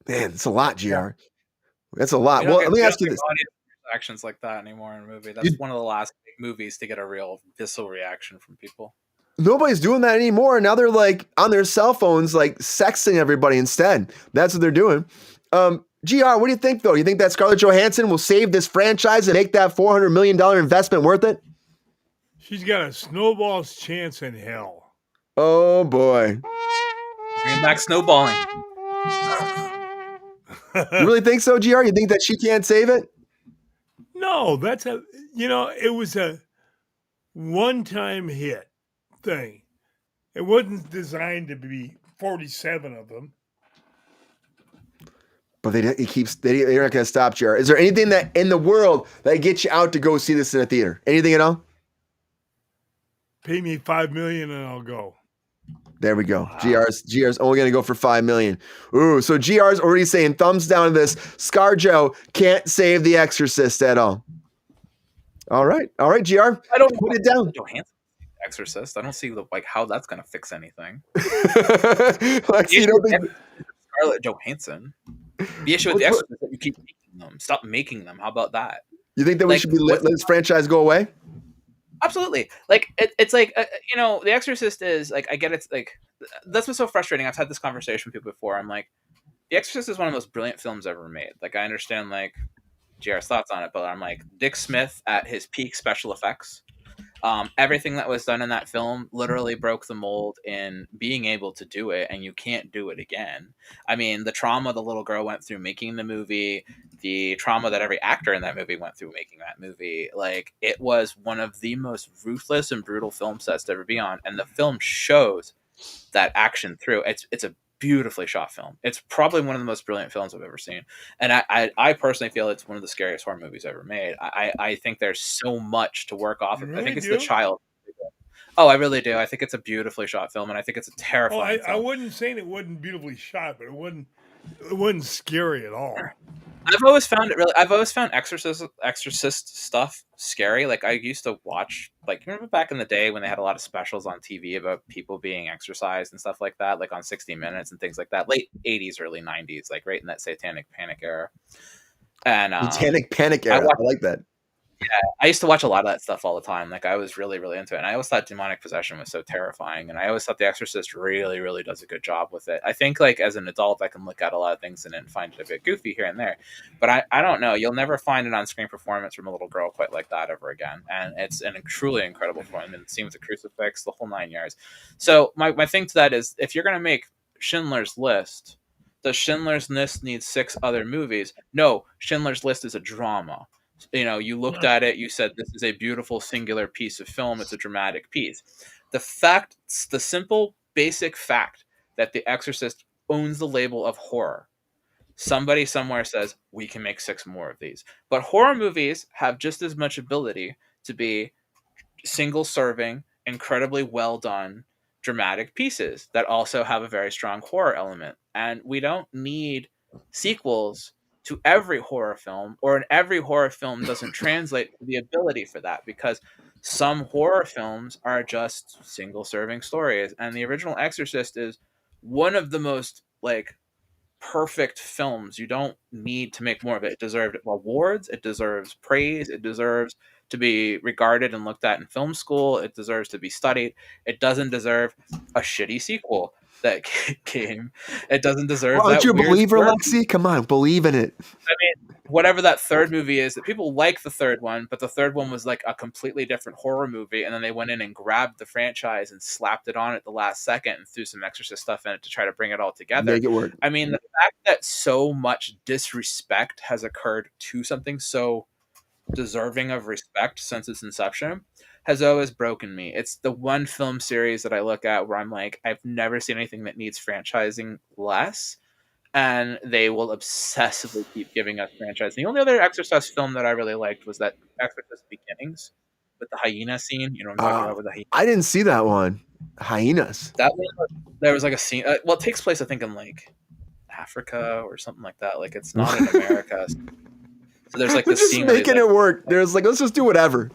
man, it's a lot, GR. That's a lot. Well, let me ask you this: actions like that anymore in a movie. That's one of the last big movies to get a real visceral reaction from people. Nobody's doing that anymore. Now they're like on their cell phones, like sexting everybody instead. That's what they're doing. GR, what do you think, though? You think that Scarlett Johansson will save this franchise and make that $400 million investment worth it? She's got a snowball's chance in hell. Oh, boy. Bring back snowballing. You really think so, GR? You think that she can't save it? No, it was a one-time hit thing. It wasn't designed to be 47 of them. But they're not going to stop, GR. Is there anything that in the world that gets you out to go see this in a theater? Anything at all? Pay me $5 million and I'll go. There we go. Wow. GR's only going to go for $5 million. Ooh, so GR's already saying thumbs down to this. ScarJo can't save The Exorcist at all. All right, GR. I don't put it down. Johansson, Exorcist. I don't see how that's going to fix anything. Scarlett Johansson. The issue with The Exorcist is that you keep making them. Stop making them. How about that? You think that we should let this franchise go away? Absolutely. Like it's like The Exorcist is like, I get it's like that's what's so frustrating. I've had this conversation with people before. I'm like, The Exorcist is one of the most brilliant films ever made. Like I understand like JR's thoughts on it, but I'm like, Dick Smith at his peak special effects. Everything that was done in that film literally broke the mold in being able to do it, and you can't do it again. I mean, the trauma the little girl went through making the movie, the trauma that every actor in that movie went through making that movie, like, it was one of the most ruthless and brutal film sets to ever be on, and the film shows that action through. It's a beautifully shot film. It's probably one of the most brilliant films I've ever seen, and I personally feel it's one of the scariest horror movies ever made. I think there's so much to work off of. I think it's the child. Oh, I really do. I think it's a beautifully shot film, and I think it's a terrifying film. I wouldn't say it wasn't beautifully shot, but it wasn't scary at all. I've always found Exorcist stuff scary. Like, I used to watch, like, remember back in the day when they had a lot of specials on TV about people being exorcised and stuff like that, like on 60 Minutes and things like that, late 80s, early 90s, like right in that Satanic Panic era. And Satanic Panic era. I like that. Yeah, I used to watch a lot of that stuff all the time. Like, I was really, really into it. And I always thought demonic possession was so terrifying. And I always thought The Exorcist really, really does a good job with it. I think, like, as an adult, I can look at a lot of things in it and find it a bit goofy here and there. But I don't know. You'll never find an on-screen performance from a little girl quite like that ever again. And it's a truly incredible performance. And the scene with the crucifix, the whole 9 yards. So my thing to that is, if you're going to make Schindler's List, does Schindler's List need 6 other movies? No, Schindler's List is a drama. You know, you looked at it, you said, this is a beautiful singular piece of film. It's a dramatic piece. The simple basic fact that The Exorcist owns the label of horror. Somebody somewhere says, we can make 6 more of these. But horror movies have just as much ability to be single serving, incredibly well done, dramatic pieces that also have a very strong horror element. And we don't need sequels to every horror film, or in every horror film doesn't translate to the ability for that, because some horror films are just single serving stories, and the original Exorcist is one of the most, like, perfect films. You don't need to make more of it. It deserved awards, it deserves praise, it deserves to be regarded and looked at in film school, it deserves to be studied. It doesn't deserve a shitty sequel that came. It doesn't deserve. Why don't you believe her, Lexi? Come on, believe in it. I mean, whatever that third movie is, that people like the third one, but the third one was like a completely different horror movie, and then they went in and grabbed the franchise and slapped it on at the last second and threw some Exorcist stuff in it to try to bring it all together. Make it work. I mean, the fact that so much disrespect has occurred to something so deserving of respect since its inception has always broken me. It's the one film series that I look at where I'm like, I've never seen anything that needs franchising less, and they will obsessively keep giving us franchise. The only other Exorcist film that I really liked was that Exorcist Beginnings with the hyena scene. You know what I'm talking about with the hyena? I didn't see that one. Hyenas. That one, there was like a scene. Well, it takes place, I think, in like Africa or something like that. Like, it's not in America. So there's like this scene. Making it work. There's like, let's just do whatever.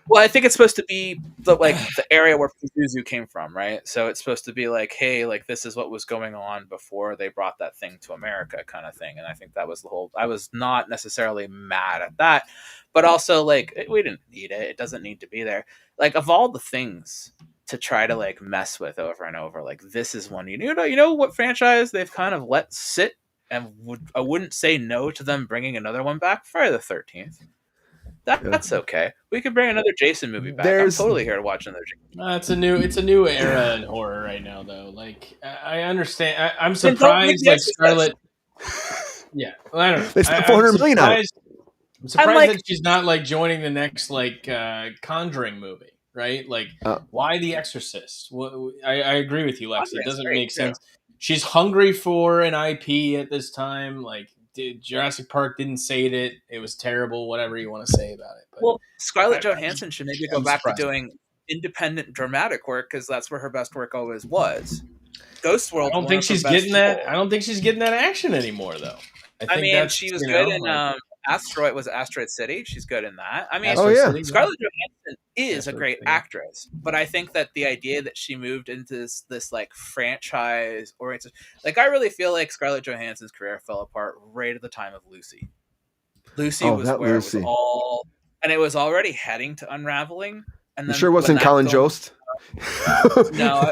Well, I think it's supposed to be the area where Pazuzu came from, right? So it's supposed to be like, hey, like, this is what was going on before they brought that thing to America, kind of thing. And I think that was the whole. I was not necessarily mad at that, but also, like, we didn't need it. It doesn't need to be there. Like, of all the things to try to, like, mess with over and over, like, this is one. You know what franchise they've kind of let sit, and I wouldn't say no to them bringing another one back. Friday the 13th. That's okay. We could bring another Jason movie back. I'm totally here to watch another Jason. It's a new era in horror right now, though. Like, I understand. I'm surprised, like, Scarlett. Yeah, well, I don't know. They spent $400 million on it. I'm surprised that she's not, like, joining the next, like, Conjuring movie, right? Like, why The Exorcist? I agree with you, Lexi. It doesn't make sense. She's hungry for an IP at this time. Like, Jurassic Park didn't sate it. It was terrible, whatever you want to say about it. But well, Scarlett Johansson should maybe go back to doing independent dramatic work, because that's where her best work always was. Ghost World. I don't think she's getting that. I don't think she's getting that action anymore, though. I mean, she was good in Asteroid City. She's good in that. I mean, Scarlett Johansson is a great actress, but I think that the idea that she moved into this like franchise oriented, like, I really feel like Scarlett Johansson's career fell apart right at the time of Lucy. Lucy was where it was all, and it was already heading to unraveling. And then you sure wasn't Colin Jost? No,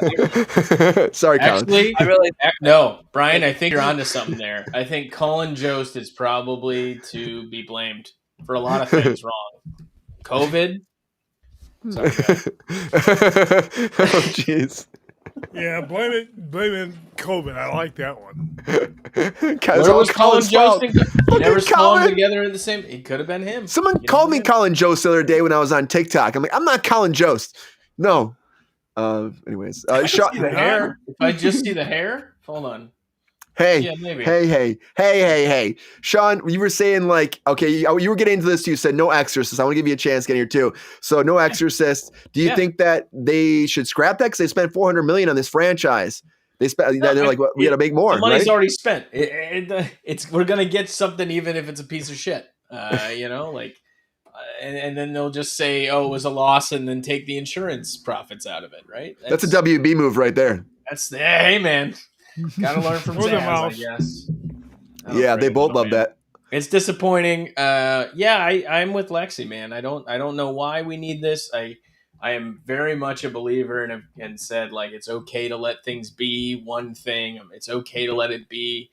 Sorry, Colin. Actually, I really no, Brian. I think you're onto something there. I think Colin Jost is probably to be blamed for a lot of things wrong. COVID. Sorry, Oh, jeez. Yeah, blame it COVID. I like that one. Guys, Where all was Colin Colin's fault. Jost? You Fucking never saw Colin. them together in the same. It could have been him. Someone You called never me know. Colin Jost the other day when I was on TikTok. I'm like, I'm not Colin Jost. No. Anyways, Sean, See the hair. If I just see the hair, hold on. hey, Yeah, maybe. hey. Sean, you were saying like, okay, you were getting into this. You said no Exorcist. I want to give you a chance getting here too. So no Exorcist. Do you think that they should scrap that? Because they spent $400 million on this franchise. They spent. They're like, well, we got to make more. The money's right? already spent. We're gonna get something, even if it's a piece of shit. And then they'll just say, "Oh, it was a loss," and then take the insurance profits out of it. Right? That's a WB move right there. Hey, man. Gotta learn from For the Zaz, I mouse. guess. Yeah, they both love that. It's disappointing. I'm with Lexi, man. I don't know why we need this. I am very much a believer and said like it's okay to let things be one thing. It's okay to let it be,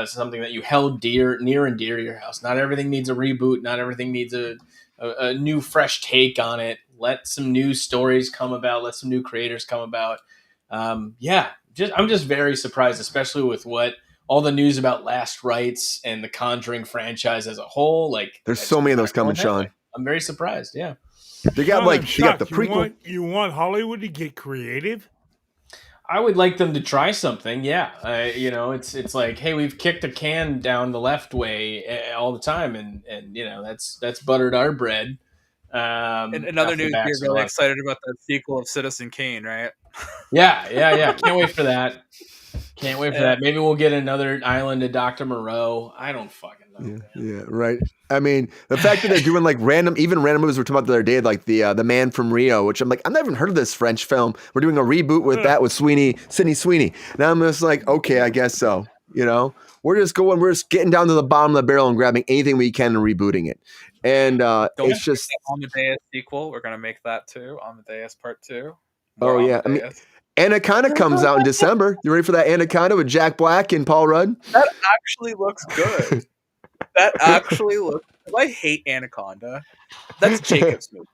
something that you held near and dear to your house. Not everything needs a reboot. Not everything needs a new fresh take on it. Let some new stories come about. Let some new creators come about. I'm just very surprised, especially with what all the news about Last Rites and the Conjuring franchise as a whole. Like, There's so many of those coming, that Sean. way. I'm very surprised. Yeah, They got Sean, I'm the shocked. prequel. You want Hollywood to get creative? I would like them to try something. Yeah, it's like, hey, we've kicked a can down the left way all the time, and that's buttered our bread. In another news, you're really excited about the sequel of Citizen Kane, right? Yeah. Can't wait for that. Maybe we'll get another Island of Dr. Moreau. I don't fucking know. Yeah, right. I mean, the fact that they're doing like random movies we're talking about the other day, like the Man from Rio, which I'm like, I've never even heard of this French film. We're doing a reboot with that with Sydney Sweeney. Now I'm just like, okay, I guess so. We're just getting down to the bottom of the barrel and grabbing anything we can and rebooting it. And it's just Amadeus sequel. We're gonna make that too. Amadeus Part 2. Oh yeah, I mean, Anaconda comes out in December. You ready for that Anaconda with Jack Black and Paul Rudd? That actually looks good. I hate Anaconda. That's Jacob's movie.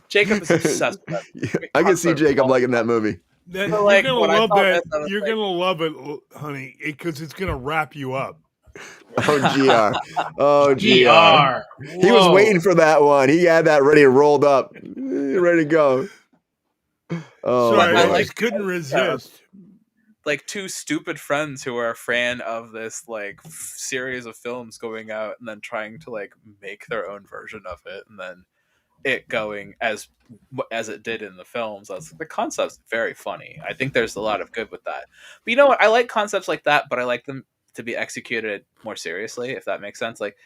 Jacob is obsessed with that. I can see Jacob liking that movie. You're like, gonna when I love saw that. this, I was You're like- gonna love it, honey, because it's gonna wrap you up. Oh, GR. Oh, GR. He was Whoa. waiting for that one. He had that ready, rolled up, ready to go. Oh, Sorry, I I boy. just couldn't resist. like two stupid friends who are a fan of this like series of films going out and then trying to like make their own version of it, and then it going as it did in the films. The concept's very funny. I think there's a lot of good with that. But you know what? I like concepts like that, but I like them to be executed more seriously, if that makes sense. Like,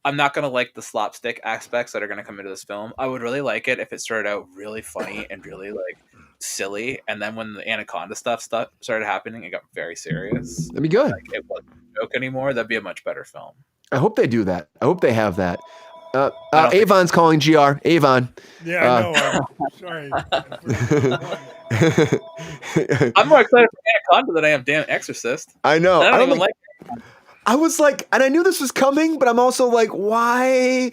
I'm not going to like the slapstick aspects that are going to come into this film. I would really like it if it started out really funny and really like silly, and then when the Anaconda stuff started happening, it got very serious. That'd be good. Like, it wasn't a joke anymore. That'd be a much better film. I hope they do that. I hope they have that. don't think Avon's calling GR. Avon. Yeah, I know. I'm sorry. I'm more excited for Anaconda than I am damn Exorcist. I know. I don't even think- like I was like, and I knew this was coming, but I'm also like, why?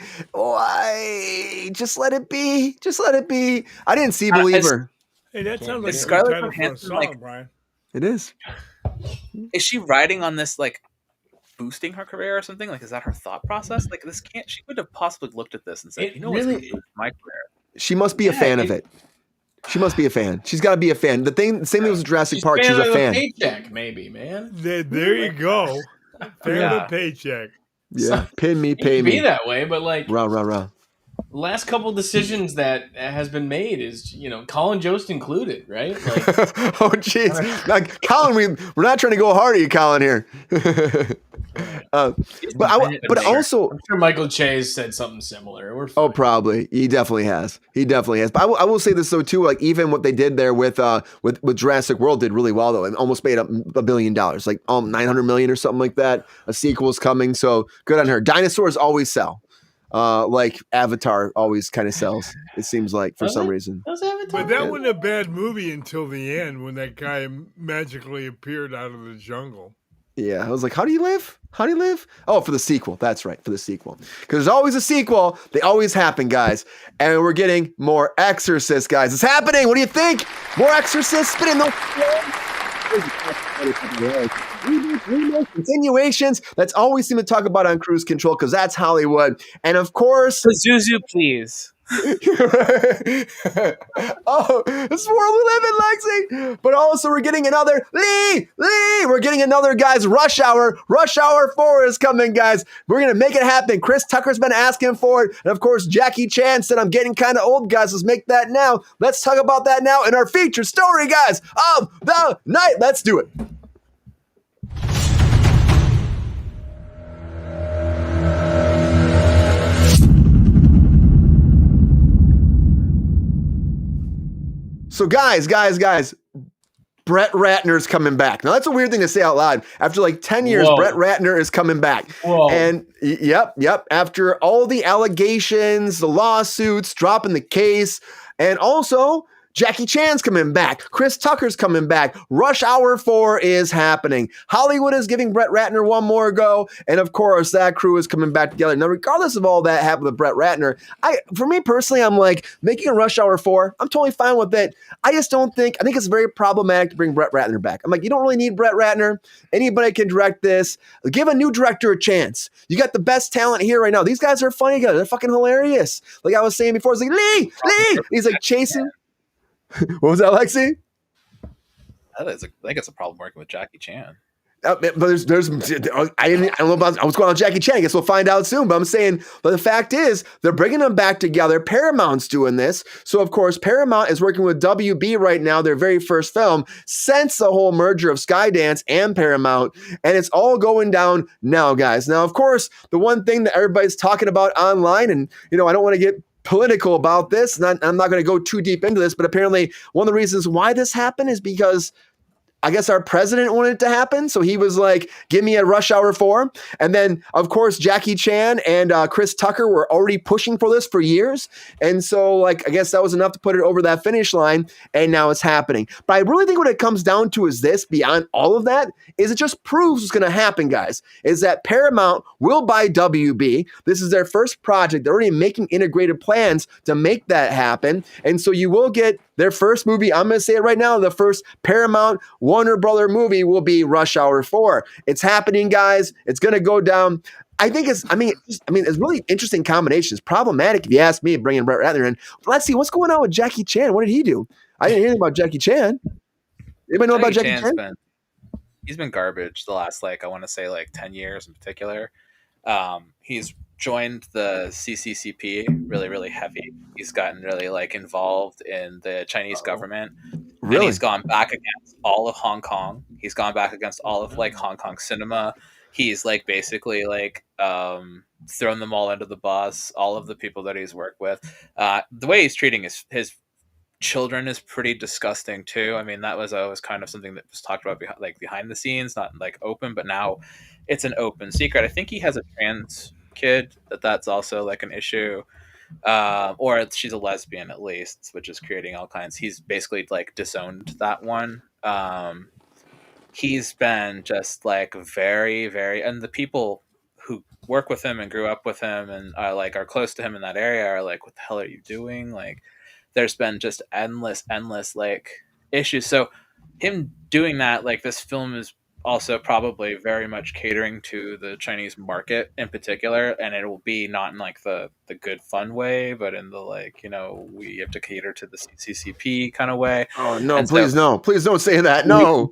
Just let it be. Just let it be. I didn't see Believer. Hey, that sounds like Is a Scarlett good title for a Johansson, song, like- Brian. It is. Is she riding on this like boosting her career or something? Like, is that her thought process? Like, this can't. She would have possibly looked at this and said, It "You know what's really- going to boost my career?" She must be a fan of it. She must be a fan. She's got to be a fan. The same thing with Jurassic Park. She's a of fan. the paycheck, maybe, man. There you go. Fan of the paycheck. Yeah. Pin me, It pay can be me. that way, but like Rah, rah, rah. last couple decisions that has been made is Colin Jost included, right? Like, Oh, jeez. Now, Colin, we're not trying to go hard at you, Colin, here. But also, I'm sure Michael Chase said something similar. We're oh, probably. He definitely has. But I will say this though too. Like even what they did there with Jurassic World did really well though, and almost made up $1 billion, like 900 million or something like that. A sequel's coming, so good on her. Dinosaurs always sell. like Avatar always kind of sells. It seems like for some reason. But that wasn't a bad movie until the end when that guy magically appeared out of the jungle. Yeah, I was like, how do you live? How do you live? Oh, for the sequel. That's right, for the sequel. Because there's always a sequel. They always happen, guys. And we're getting more Exorcist, guys. It's happening. What do you think? More Exorcists spinning those. Continuations. That's all we seem to talk about on Kruse Control because that's Hollywood. And of course, Pazuzu, please. Oh, this is the world we live in, Lexi. But also, we're getting another Lee. We're getting another, guys. Rush Hour. Rush Hour 4 is coming, guys. We're gonna make it happen. Chris Tucker's been asking for it, and of course, Jackie Chan said, "I'm getting kind of old, guys. Let's make that now." Let's talk about that now in our feature story, guys, of the night. Let's do it. So guys, Brett Ratner's coming back. Now that's a weird thing to say out loud. After like 10 years, Brett Ratner is coming back. And yep. After all the allegations, the lawsuits, dropping the case, and also Jackie Chan's coming back. Chris Tucker's coming back. Rush Hour 4 is happening. Hollywood is giving Brett Ratner one more go. And of course, that crew is coming back together. Now, regardless of all that happened with Brett Ratner, for me personally, I'm like, making a Rush Hour 4, I'm totally fine with it. I think it's very problematic to bring Brett Ratner back. I'm like, you don't really need Brett Ratner. Anybody can direct this. Give a new director a chance. You got the best talent here right now. These guys are funny guys. They're fucking hilarious. Like I was saying before, it's like, Lee! He's like chasing. What was that, Lexi? I think it's a problem working with Jackie Chan. But I don't know about what's going on with Jackie Chan. I guess we'll find out soon. But I'm saying, but the fact is, they're bringing them back together. Paramount's doing this. So, of course, Paramount is working with WB right now, their very first film, since the whole merger of Skydance and Paramount. And it's all going down now, guys. Now, of course, the one thing that everybody's talking about online, and, I don't want to get political about this, and I'm not going to go too deep into this, but apparently one of the reasons why this happened is because I guess our president wanted it to happen. So he was like, give me a Rush Hour 4. And then, of course, Jackie Chan and Chris Tucker were already pushing for this for years. And so, I guess that was enough to put it over that finish line. And now it's happening. But I really think what it comes down to is this, beyond all of that, is it just proves what's going to happen, guys, is that Paramount will buy WB. This is their first project. They're already making integrated plans to make that happen. And so you will get their first movie. I'm going to say it right now. The first Paramount Warner Brother movie will be Rush Hour 4. It's happening, guys. It's going to go down. I think it's really interesting combination. It's problematic if you ask me, bringing Brett Ratner in. Let's see, what's going on with Jackie Chan? What did he do? I didn't hear anything about Jackie Chan. Anybody know about Jackie Chan? He's been garbage the last, I want to say 10 years in particular. He's joined the CCCP really, really heavy. He's gotten really involved in the Chinese government. Really? And he's gone back against all of Hong Kong. He's gone back against all of Hong Kong cinema. He's basically thrown them all under the bus, all of the people that he's worked with. The way he's treating his children is pretty disgusting too. I mean, that was always kind of something that was talked about behind the scenes, not open, but now it's an open secret. I think he has a trans kid that's also an issue, or she's a lesbian at least, which is creating all kinds. He's basically disowned that one. He's been just very, very, and the people who work with him and grew up with him and are close to him in that area are what the hell are you doing? There's been just endless issues. So him doing that, this film is also probably very much catering to the Chinese market in particular, and it will be not in the good fun way, but in the we have to cater to the CCCP kind of way. Oh no, please don't say that. No,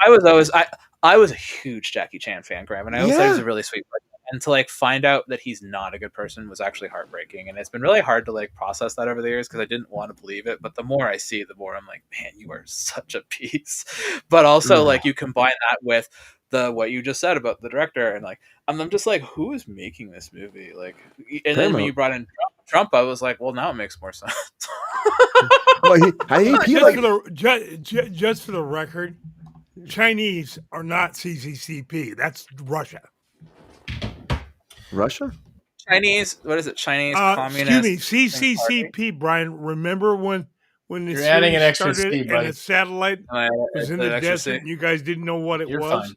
I was a huge Jackie Chan fan, Graham, and I always thought he was a really sweet person. And to find out that he's not a good person was actually heartbreaking, and it's been really hard to process that over the years because I didn't want to believe it. But the more I see, the more I'm like, man, you are such a piece. But also you combine that with what you just said about the director, and I'm just who is making this movie? And then when you brought in Trump, I was like, well, now it makes more sense. Well, just for the record, Chinese are not CCCP. That's Russia. Russia? Chinese. What is it? Chinese Excuse communist. me, CCCP, Brian. Remember when the You're adding series an extra started C, and buddy. the satellite was in the desert and you guys didn't know what it You're was? fine.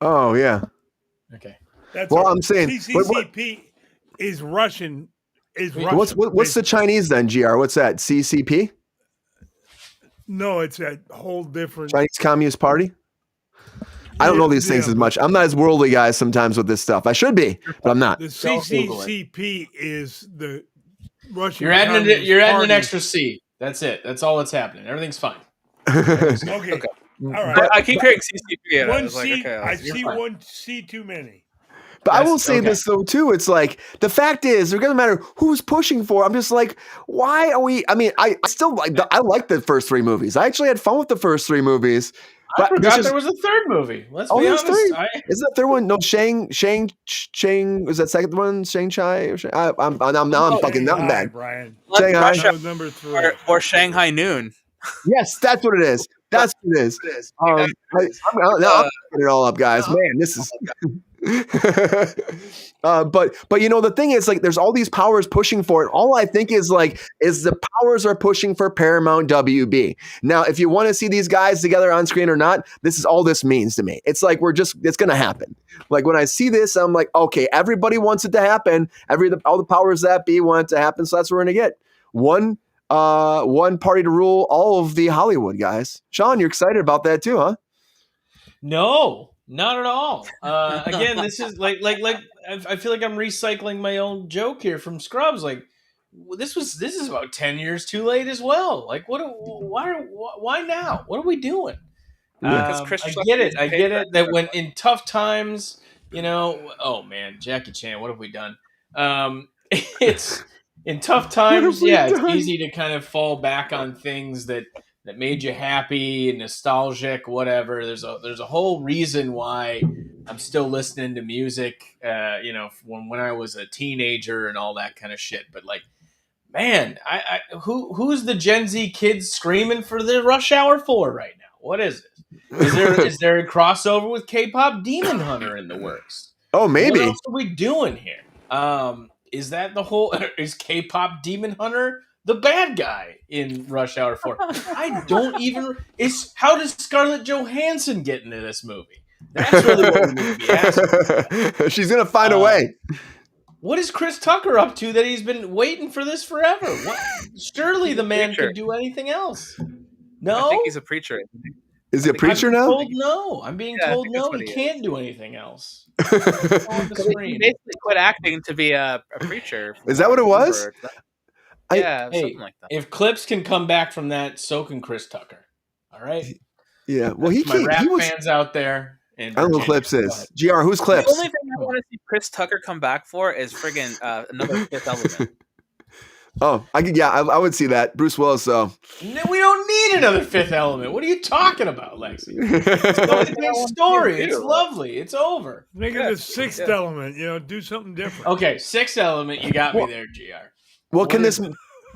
Oh yeah. Okay. That's Well, all. I'm saying CCCP is Russian. What's the Chinese then? GR? What's that? CCP? No, it's a whole different Chinese Communist Party. I don't know these things as much. I'm not as worldly, guys, sometimes with this stuff. I should be, but I'm not. The CCCP is the Russian. You're adding Communist an Party. extra C. That's it. That's all that's happening. Everything's fine. Okay. All right. But I keep hearing CCP. And One I was like, C. okay, I you're see fine. one C too many. But I will say this though too. It's like the fact is, it doesn't matter who's pushing for. I'm just like, why are we? I mean, I still like I like the first 3 movies. I actually had fun with the first 3 movies. I forgot there was a third movie. Let's be honest. 3. Isn't the third one? No, Shang. Was that second one? Shang-Chi? I'm fucking nothing bad. Brian. Shanghai. Number 3. Or Shanghai Noon. Yes, that's what it is. That's what it is. I'm getting it all up, guys. Man, this is. But you know the thing is, like, there's all these powers pushing for it. All I think is the powers are pushing for Paramount WB. Now, if you want to see these guys together on screen or not, this is all this means to me. It's like it's gonna happen. Like when I see this, I'm like, okay, everybody wants it to happen. All the powers that be want it to happen. So that's what we're gonna get. One party to rule all of the Hollywood, guys. Sean, you're excited about that too, huh? No. Not at all. Again, this is like I feel like I'm recycling my own joke here from Scrubs. Like this is about 10 years too late as well. Like why now? What are we doing? I get it that when in tough times, oh man, Jackie Chan, what have we done? It's in tough times, it's easy to kind of fall back on things that made you happy, nostalgic, whatever. There's a whole reason why I'm still listening to music, when I was a teenager and all that kind of shit. But like, man, who's the Gen Z kids screaming for the Rush Hour 4 right now? What is it? Is there a crossover with K-pop Demon Hunter in the works? Oh, maybe. What else are we doing here? Is that the whole? Is K-pop Demon Hunter the bad guy in Rush Hour 4? I don't even. How does Scarlett Johansson get into this movie? That's really what we need to be asking. She's gonna find a way. What is Chris Tucker up to that he's been waiting for this forever? Surely the man can do anything else. No, I think he's a preacher. Is he a preacher now? I'm being told no. He can't do anything else. He basically quit acting to be a preacher. Is that what it was? Something like that. If Clips can come back from that, so can Chris Tucker. All right. Yeah. Well, my rap fans out there. I don't know who Clips is. GR, who's Clips? The only thing I want to see Chris Tucker come back for is friggin' another Fifth Element. Oh, I would see that. Bruce Willis, though. No, we don't need another Fifth Element. What are you talking about, Lexi? It's a big story. It's lovely. It's over. Make it the 6th element. Do something different. Okay, 6th element. You got me there, GR. Well, can this,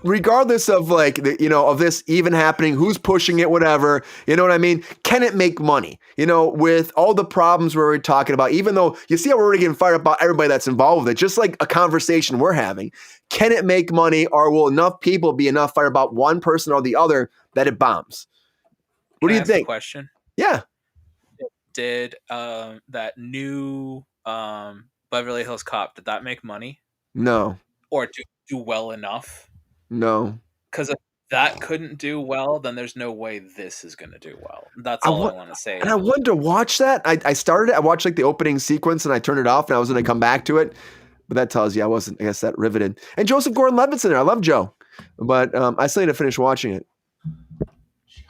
regardless of of this even happening, who's pushing it, whatever, you know what I mean? Can it make money? With all the problems we're talking about, even though you see how we're already getting fired up about everybody that's involved with it, just like a conversation we're having, can it make money, or will enough people be enough fired about one person or the other that it bombs? What do you think? Question. Yeah. Did that new Beverly Hills Cop, did that make money? No. Or do well enough? No. Because if that couldn't do well, then there's no way this is going to do well. That's all I want to say. And I wanted to watch that. I started it. I watched the opening sequence and I turned it off and I was going to come back to it. But that tells you I wasn't, I guess, that riveted. And Joseph Gordon-Levitt's in there. I love Joe. But I still need to finish watching it.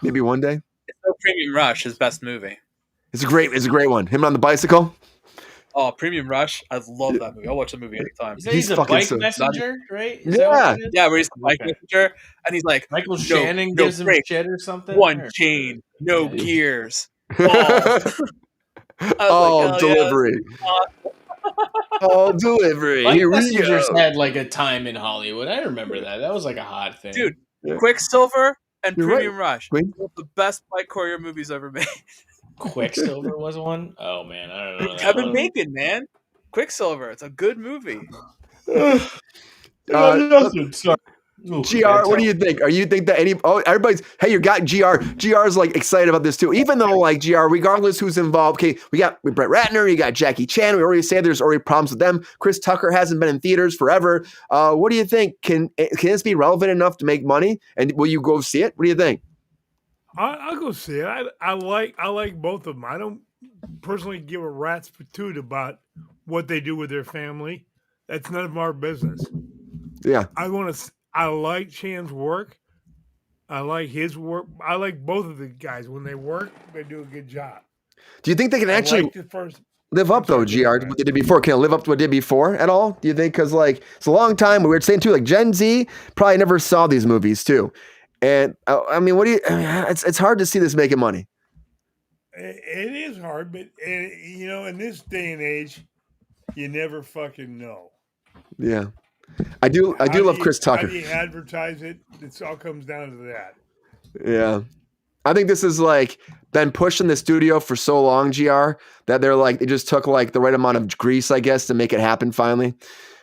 Maybe one day. It's no Premium Rush, his best movie. It's a great one. Him on the bicycle. Oh, Premium Rush! I love that movie. I'll watch the movie anytime. He's a bike messenger, right? Yeah, where he's the bike messenger, and he's like, Michael Shannon gives him shit or something. One chain, no gears. All delivery. All delivery. Bike Here we messengers go. had like a time in Hollywood. I remember that. That was like a hot thing, dude. Yeah. Quicksilver and You're Premium right. Rush, one of the best bike courier movies ever made. Quicksilver was one. Oh man, I don't know. Kevin Bacon, man. Quicksilver. It's a good movie. Sorry. GR, what do you think? Are you think that everybody's, hey, you got GR. GR's like excited about this too. Even though like GR, regardless who's involved, okay, we got Brett Ratner, you got Jackie Chan. We already said there's already problems with them. Chris Tucker hasn't been in theaters forever. What do you think? Can this be relevant enough to make money? And will you go see it? What do you think? I'll go see it. I like both of them. I don't personally give a rat's patoot about what they do with their family. That's none of our business. Yeah. I like Chan's work. I like his work. I like both of the guys. When they work, they do a good job. Do you think they can actually live up though, GR, to what they did before? Can it live up to what they did before at all? Do you think? Because like it's a long time. We were saying too, like Gen Z probably never saw these movies too. And I mean, what do you? It's hard to see this making money. It is hard, but you know, in this day and age, you never fucking know. Yeah. I do love Chris Tucker. How do you advertise it? It all comes down to that. Yeah. I think this is like been pushed in the studio for so long, GR, that they just took like the right amount of grease, I guess, to make it happen finally.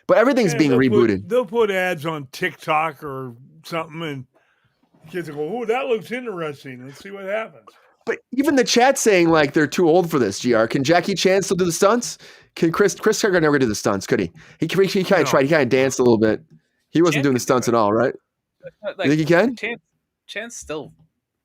But everything's being rebooted. They'll put ads on TikTok or something, and kids will go, "Oh, that looks interesting. Let's see what happens." But even the chat saying like they're too old for this, GR. Can Jackie Chan still do the stunts? Can Chris Tucker never do the stunts, could he? He kind of tried. He kind of danced a little bit. He wasn't doing the stunts at all, right? Like, you think he can? Chan's still,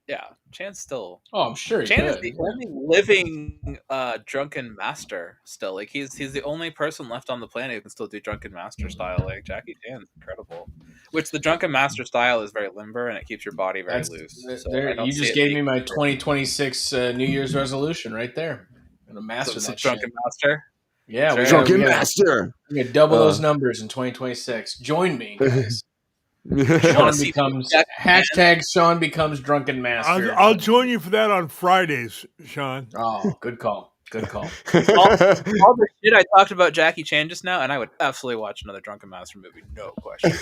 yeah. Chan's still. Oh, I'm sure he Chan could. is the only living drunken master still. Like he's the only person left on the planet who can still do drunken master style. Like Jackie Chan's incredible. Which the drunken master style is very limber and it keeps your body very loose. So you just gave me my 2026 New Year's resolution right there. I'm gonna master that drunken master. Yeah, drunken master. We're gonna double those numbers in 2026. Join me, guys. Sean becomes drunken master. I'll join you for that on Fridays, Sean. Oh, good call. Good call. all the shit I talked about Jackie Chan just now, and I would absolutely watch another Drunken Master movie, no question.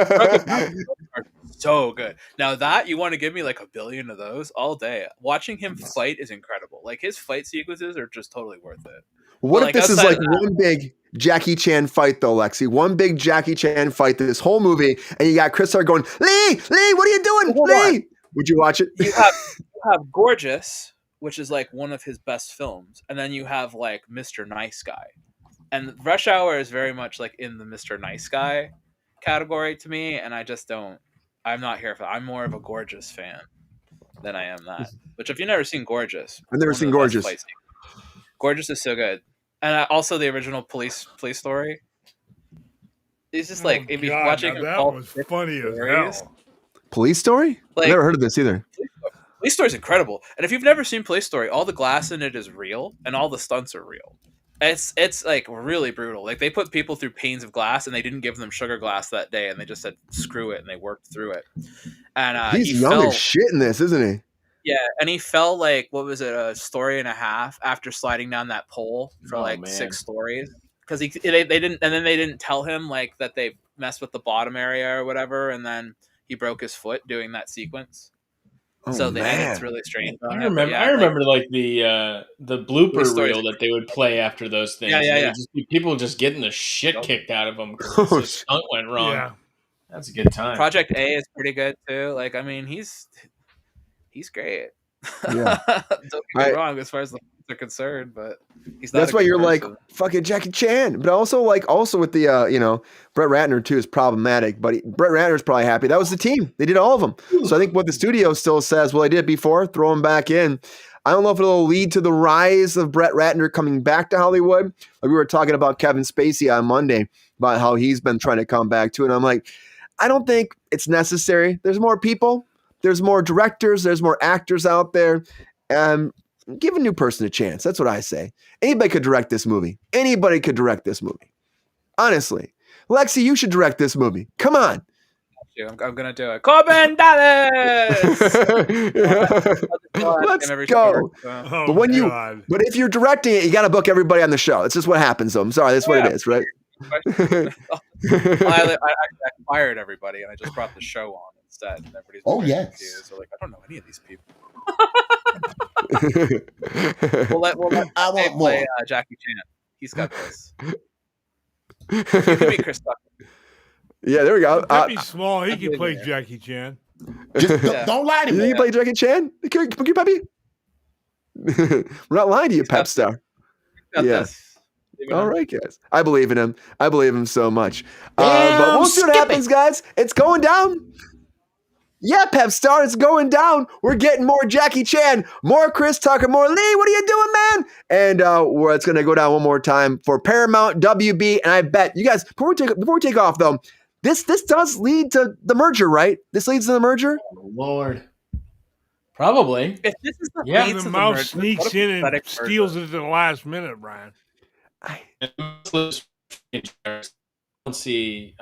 Drunken Master are so good. Now that you want to give me like 1 billion of those all day, watching him fight is incredible. Like his fight sequences are just totally worth it. What if this is like one big Jackie Chan fight though, Lexi? One big Jackie Chan fight this whole movie, and you got Chris Tucker going, Lee, what are you doing, Lee? Would you watch it? You have Gorgeous, which is like one of his best films, and then you have like Mr. Nice Guy, and Rush Hour is very much like in the Mr. Nice Guy category to me, and I just don't. I'm not here for that. I'm more of a Gorgeous fan than I am that. Which if you've never seen Gorgeous, I've never seen Gorgeous. Gorgeous is so good. And also the original police story. It's just like if you're watching that was funny as hell. Police Story? I've never heard of this either. Police Story is incredible. And if you've never seen Police Story, all the glass in it is real and all the stunts are real. It's like really brutal. Like they put people through panes of glass and they didn't give them sugar glass that day and they just said screw it and they worked through it. And he's young as shit in this, isn't he? Yeah, and he fell like what was it, a story and a half after sliding down that pole for 6 stories because they didn't tell him like that they messed with the bottom area or whatever, and then he broke his foot doing that sequence. So the edit's really strange. I remember like the blooper reel that they would play after those things. Yeah. People just getting the shit kicked out of them because the stunt went wrong. Yeah. That's a good time. Project A is pretty good too. Like I mean he's great. Yeah. Don't get me wrong as far as the fans are concerned, but he's not. That's why you're like fucking Jackie Chan. But also with the Brett Ratner too is problematic. But Brett Ratner's probably happy. That was the team. They did all of them. So I think what the studio still says, well, I did it before, throw him back in. I don't know if it'll lead to the rise of Brett Ratner coming back to Hollywood. Like we were talking about Kevin Spacey on Monday about how he's been trying to come back too. And I'm like, I don't think it's necessary. There's more people. There's more directors. There's more actors out there. Give a new person a chance. That's what I say. Anybody could direct this movie. Anybody could direct this movie. Honestly. Lexi, you should direct this movie. Come on. I'm going to do it. Corbin Dallas! Let's go. But if you're directing it, you got to book everybody on the show. It's just what happens, though. I'm sorry. That's what it is, right? I fired everybody, and I just brought the show on instead. And everybody's confused. So like, I don't know any of these people. we'll let play Jackie Chan. He's got this. Give me Chris Tucker. Yeah, there we go. Pepe's small. He can play Jackie Chan. Don't lie to me. You think you play Jackie Chan? Cookie Peppy? We're not lying to you, Pep Star. Yeah. All right, guys. I believe in him. I believe him so much. But we'll see what happens, guys. It's going down. Yeah, Pep Star, it's going down. We're getting more Jackie Chan, more Chris Tucker, more Lee. What are you doing, man? And it's going to go down one more time for Paramount, WB. And I bet you guys, before we take off, though, this does lead to the merger, right? This leads to the merger? Oh, Lord. Probably. If this is the Yeah, lead the to mouse merger, sneaks what a in and pathetic steals merger. it at the last minute, Brian. I don't see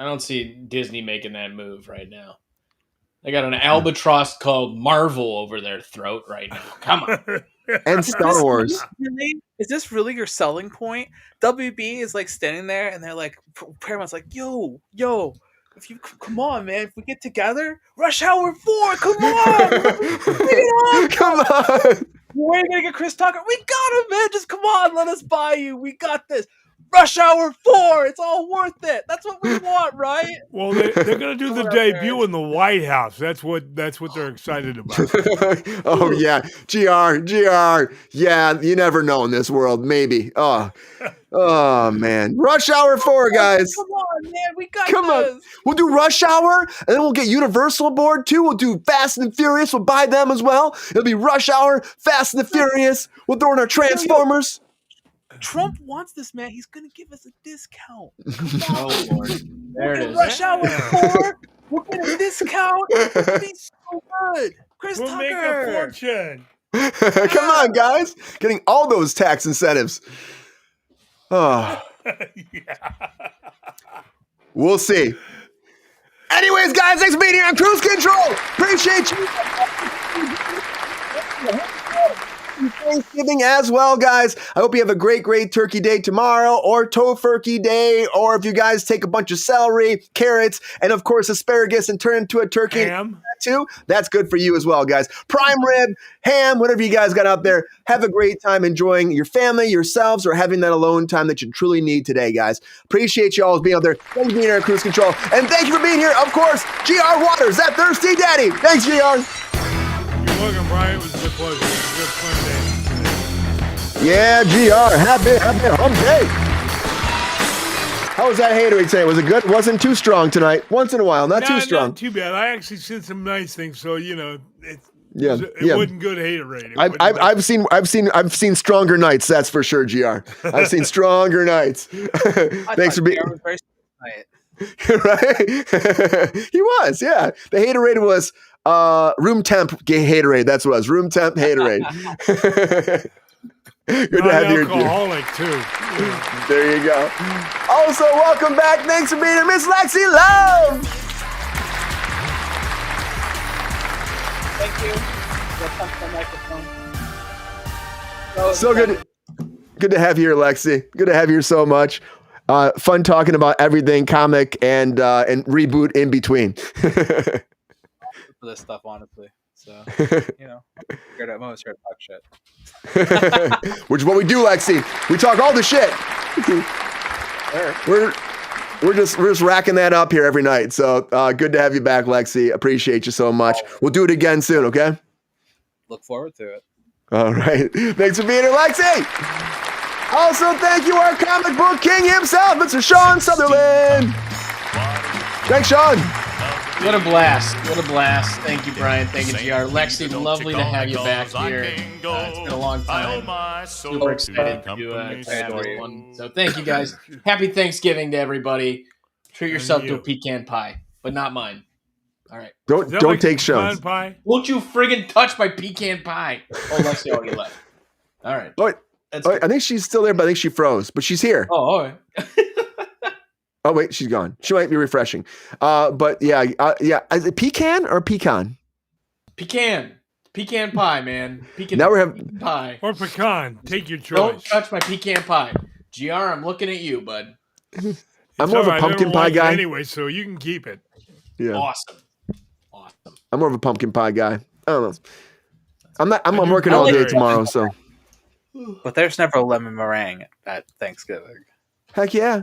Disney making that move right now. They got an albatross called Marvel over their throat right now. Come on. And Star Wars. Is this really your selling point? WB is like standing there and they're like, Paramount's like, yo, if you come on, man, if we get together, Rush Hour 4, come on, Come on. Where are you gonna get Chris Tucker? We got him, man. Just come on, let us buy you. We got this. Rush Hour 4, it's all worth it. That's what we want, right? Well, they're going to do the debut in the White House. That's what they're excited about. Oh, yeah. GR. Yeah, you never know in this world. Maybe. Oh, man. Rush Hour 4, guys. Come on, man. We got Come this. on. We'll do Rush Hour, and then we'll get Universal aboard, too. We'll do Fast and Furious. We'll buy them as well. It'll be Rush Hour, Fast and the Furious. We'll throw in our Transformers. Trump wants this, man. He's going to give us a discount. Oh, Lord. There it is. Rush Hour 4, we'll get a discount. It'll be so good. Chris We'll Tucker. make a fortune. Come on, guys. Getting all those tax incentives. Oh. Yeah. We'll see. Anyways, guys, thanks for being here on Kruse Control. Appreciate you. Thanksgiving as well, guys. I hope you have a great turkey day tomorrow, or tofurkey day, or if you guys take a bunch of celery, carrots, and of course asparagus and turn into a turkey Ham. too. That's good for you as well, guys. Prime rib, ham, whatever you guys got out there. Have a great time enjoying your family, yourselves, or having that alone time that you truly need today, guys. Appreciate you all being out there. Thank you for being here at Kruse Control. And thank you for being here, of course, GR Waters, that thirsty daddy. Thanks, GR. You're welcome, Brian. It was a good pleasure. It was a good fun day. Yeah, GR. Happy hump day. How was that haterade today? Was it good? Wasn't too strong tonight. Once in a while, not too strong. Not too bad. I actually said some nice things, so it Yeah, wasn't good haterade. I've seen stronger nights. That's for sure, GR. I've seen stronger nights. Thanks for being. Very night. Right? He was, yeah. The haterade was room temp haterade. That's what it was. Room temp haterade. Good to have you here, alcoholic too. There you go. Also, welcome back. Thanks for being here, Miss Lexi Love. Thank you. We'll come to the microphone. So good. Good to have you here, Lexi. Good to have you here so much. Fun talking about everything comic and reboot in between. For this stuff, honestly. So, scared at most here to talk shit. Which is what we do, Lexi. We talk all the shit. We're just racking that up here every night. So good to have you back, Lexi. Appreciate you so much. We'll do it again soon, okay? Look forward to it. All right. Thanks for being here, Lexi. Also, thank you, our comic book king himself, Mr. Sean Sutherland. Thanks, Sean. What a blast. What a blast. Thank you, Brian. Thank you, GR. Lexi, lovely to have you back here. It's been a long time. Super excited to have this one. So thank you, guys. Happy Thanksgiving to everybody. Treat yourself to a pecan pie, but not mine. All right. Don't take Sean's. Pie? Won't you friggin' touch my pecan pie? Oh, Lexi already left. All right. I think she's still there, but I think she froze. But she's here. Oh, all right. Oh, wait, she's gone. She might be refreshing. But yeah. Is it pecan or pecan? Pecan pie, man. Pecan pie. Or pecan. Take your choice. Don't touch my pecan pie. GR, I'm looking at you, bud. I'm more of a pumpkin pie guy. Anyway, so you can keep it. Yeah. Awesome. I'm more of a pumpkin pie guy. I don't know. I'm working all day tomorrow, so. But there's never a lemon meringue at Thanksgiving. Heck yeah.